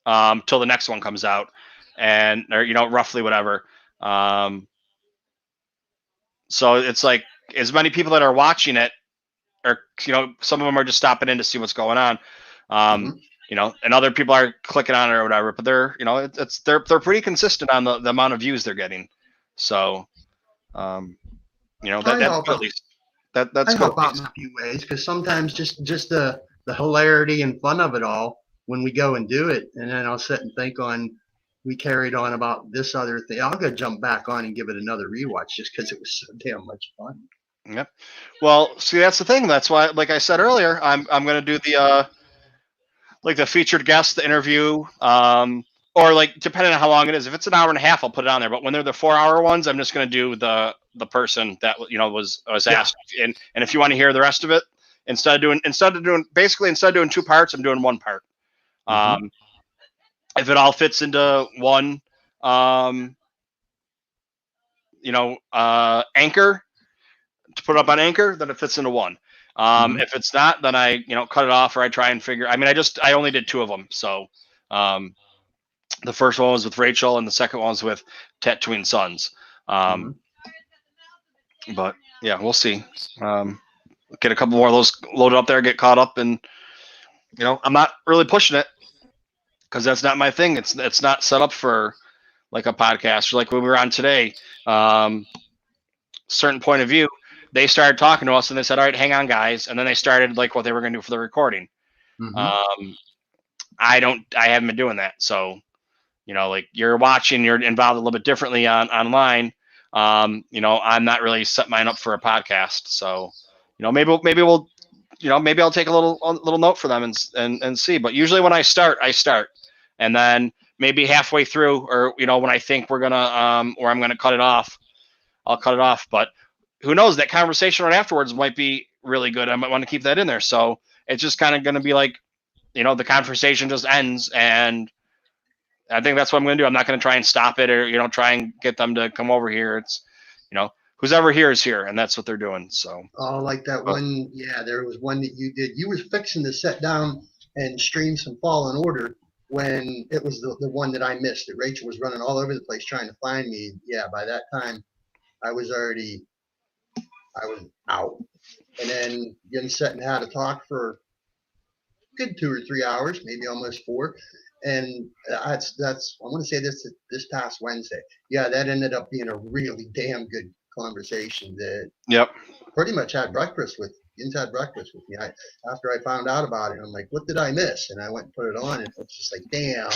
till the next one comes out. And, or, roughly whatever. So it's like as many people that are watching it, or, some of them are just stopping in to see what's going on. And other people are clicking on it or whatever, but they're, they're pretty consistent on the amount of views they're getting. So, I that's help good at out. least. That's I good help at out in least. a few ways because sometimes just the hilarity and fun of it all when we go and do it, and then I'll sit and think on we carried on about this other thing. I'll go jump back on and give it another rewatch just because it was so damn much fun. Yep. Well, see, that's the thing. That's why, like I said earlier, I'm gonna do the like the featured guest, the interview, or like depending on how long it is. If it's an hour and a half, I'll put it on there. But when they're the 4 hour ones, I'm just gonna do the person that was Yeah. asked. And if you want to hear the rest of it, instead of doing 2 parts, I'm doing 1 part. Mm-hmm. Um, if it all fits into one, um, anchor to put up on Anchor, then it fits into one. Mm-hmm. If it's not, then I cut it off, or I try and figure. I mean, I only did 2 of them, so um, the first one was with Rachel, and the second one was with Tattooing Sons. Mm-hmm. But yeah, we'll see. Get a couple more of those loaded up there, get caught up, and I'm not really pushing it because that's not my thing. It's not set up for like a podcast or like when we were on today. Certain point of view, they started talking to us and they said, "All right, hang on, guys," and then they started like what they were going to do for the recording. Mm-hmm. Um, I haven't been doing that, so like you're watching, you're involved a little bit differently online. I'm not really set mine up for a podcast, so maybe we'll maybe I'll take a little note for them and see. But usually when I start, and then maybe halfway through, or when I think we're gonna or I'm gonna cut it off, I'll cut it off. But who knows? That conversation right afterwards might be really good. I might want to keep that in there. So it's just kind of going to be like, the conversation just ends, and I think that's what I'm going to do. I'm not going to try and stop it or try and get them to come over here. It's who's ever here is here, and that's what they're doing. So Oh, like that one. Yeah, there was one that you did. You was fixing to set down and stream some Fallen Order when it was the one that I missed. That Rachel was running all over the place trying to find me. Yeah, by that time I was out. And then getting set and had to talk for a good 2 or 3 hours, maybe almost 4. And that's I want to say this past Wednesday. Yeah, that ended up being a really damn good conversation that yep. pretty much had breakfast with me. After I found out about it, I'm like, what did I miss? And I went and put it on, and it's just like, damn,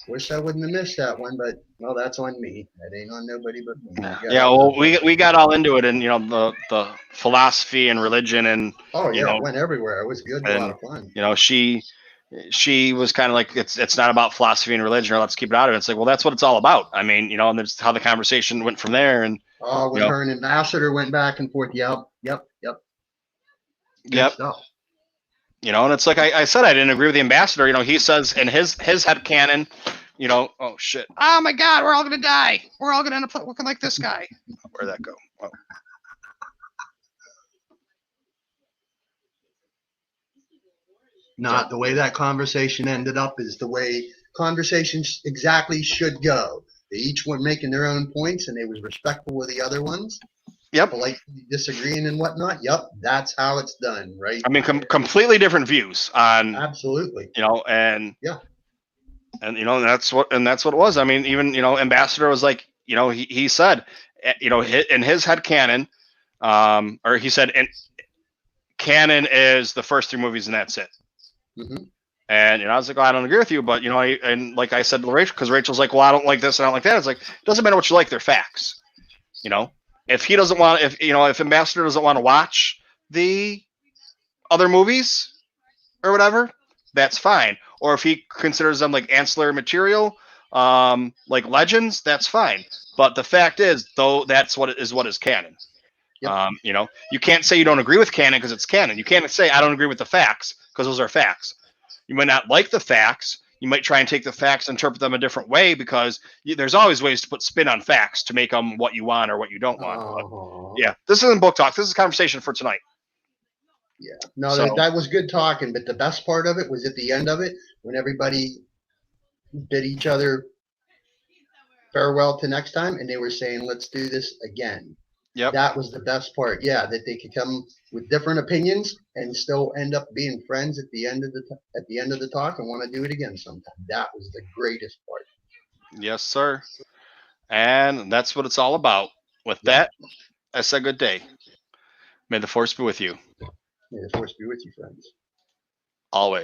wish I wouldn't have missed that one, but well, that's on me. That ain't on nobody but me. Yeah, well, we got all into it, and the philosophy and religion, and Oh you yeah, know it went everywhere. It was good, a lot and of fun. she was kind of like, it's not about philosophy and religion, or let's keep it out of it. It's like, well, that's what it's all about. I mean, and that's how the conversation went from there. And Oh, when her and Ambassador went back and forth, yep. Good yep. stuff. And it's like I said, I didn't agree with the ambassador. He says in his head canon, oh shit, oh my god, we're all gonna die, we're all gonna end up looking like this guy. Where'd that go? Oh. Not the way that conversation ended up is the way conversations exactly should go. They each were making their own points, and they was respectful of the other ones. Yep. Politely disagreeing and whatnot. Yep, that's how it's done, right? I mean, completely different views on. Absolutely. And yeah, and that's what it was. I mean, even ambassador was like, he said, in his head canon, or he said, canon is the first 3 movies and that's it. Mm-hmm. And I was like, well, I don't agree with you, but and like I said to Rachel, because Rachel's like, well, I don't like this, I don't like that. It's like, it doesn't matter what you like; they're facts. If he doesn't want, if Ambassador doesn't want to watch the other movies or whatever, that's fine. Or if he considers them like ancillary material, like legends, that's fine. But the fact is, though, that's what is canon. Yep. You can't say you don't agree with canon because it's canon. You can't say I don't agree with the facts because those are facts. You might not like the facts. You might try and take the facts and interpret them a different way because there's always ways to put spin on facts to make them what you want or what you don't want. But, yeah, this isn't book talk. This is conversation for tonight. Yeah. No, that was good talking, but the best part of it was at the end of it when everybody bid each other farewell to next time, and they were saying, let's do this again. Yep. That was the best part. Yeah, that they could come with different opinions and still end up being friends at the end of the talk and want to do it again sometime. That was the greatest part. Yes, sir. And that's what it's all about. With that, I say good day. May the force be with you. May the force be with you, friends. Always.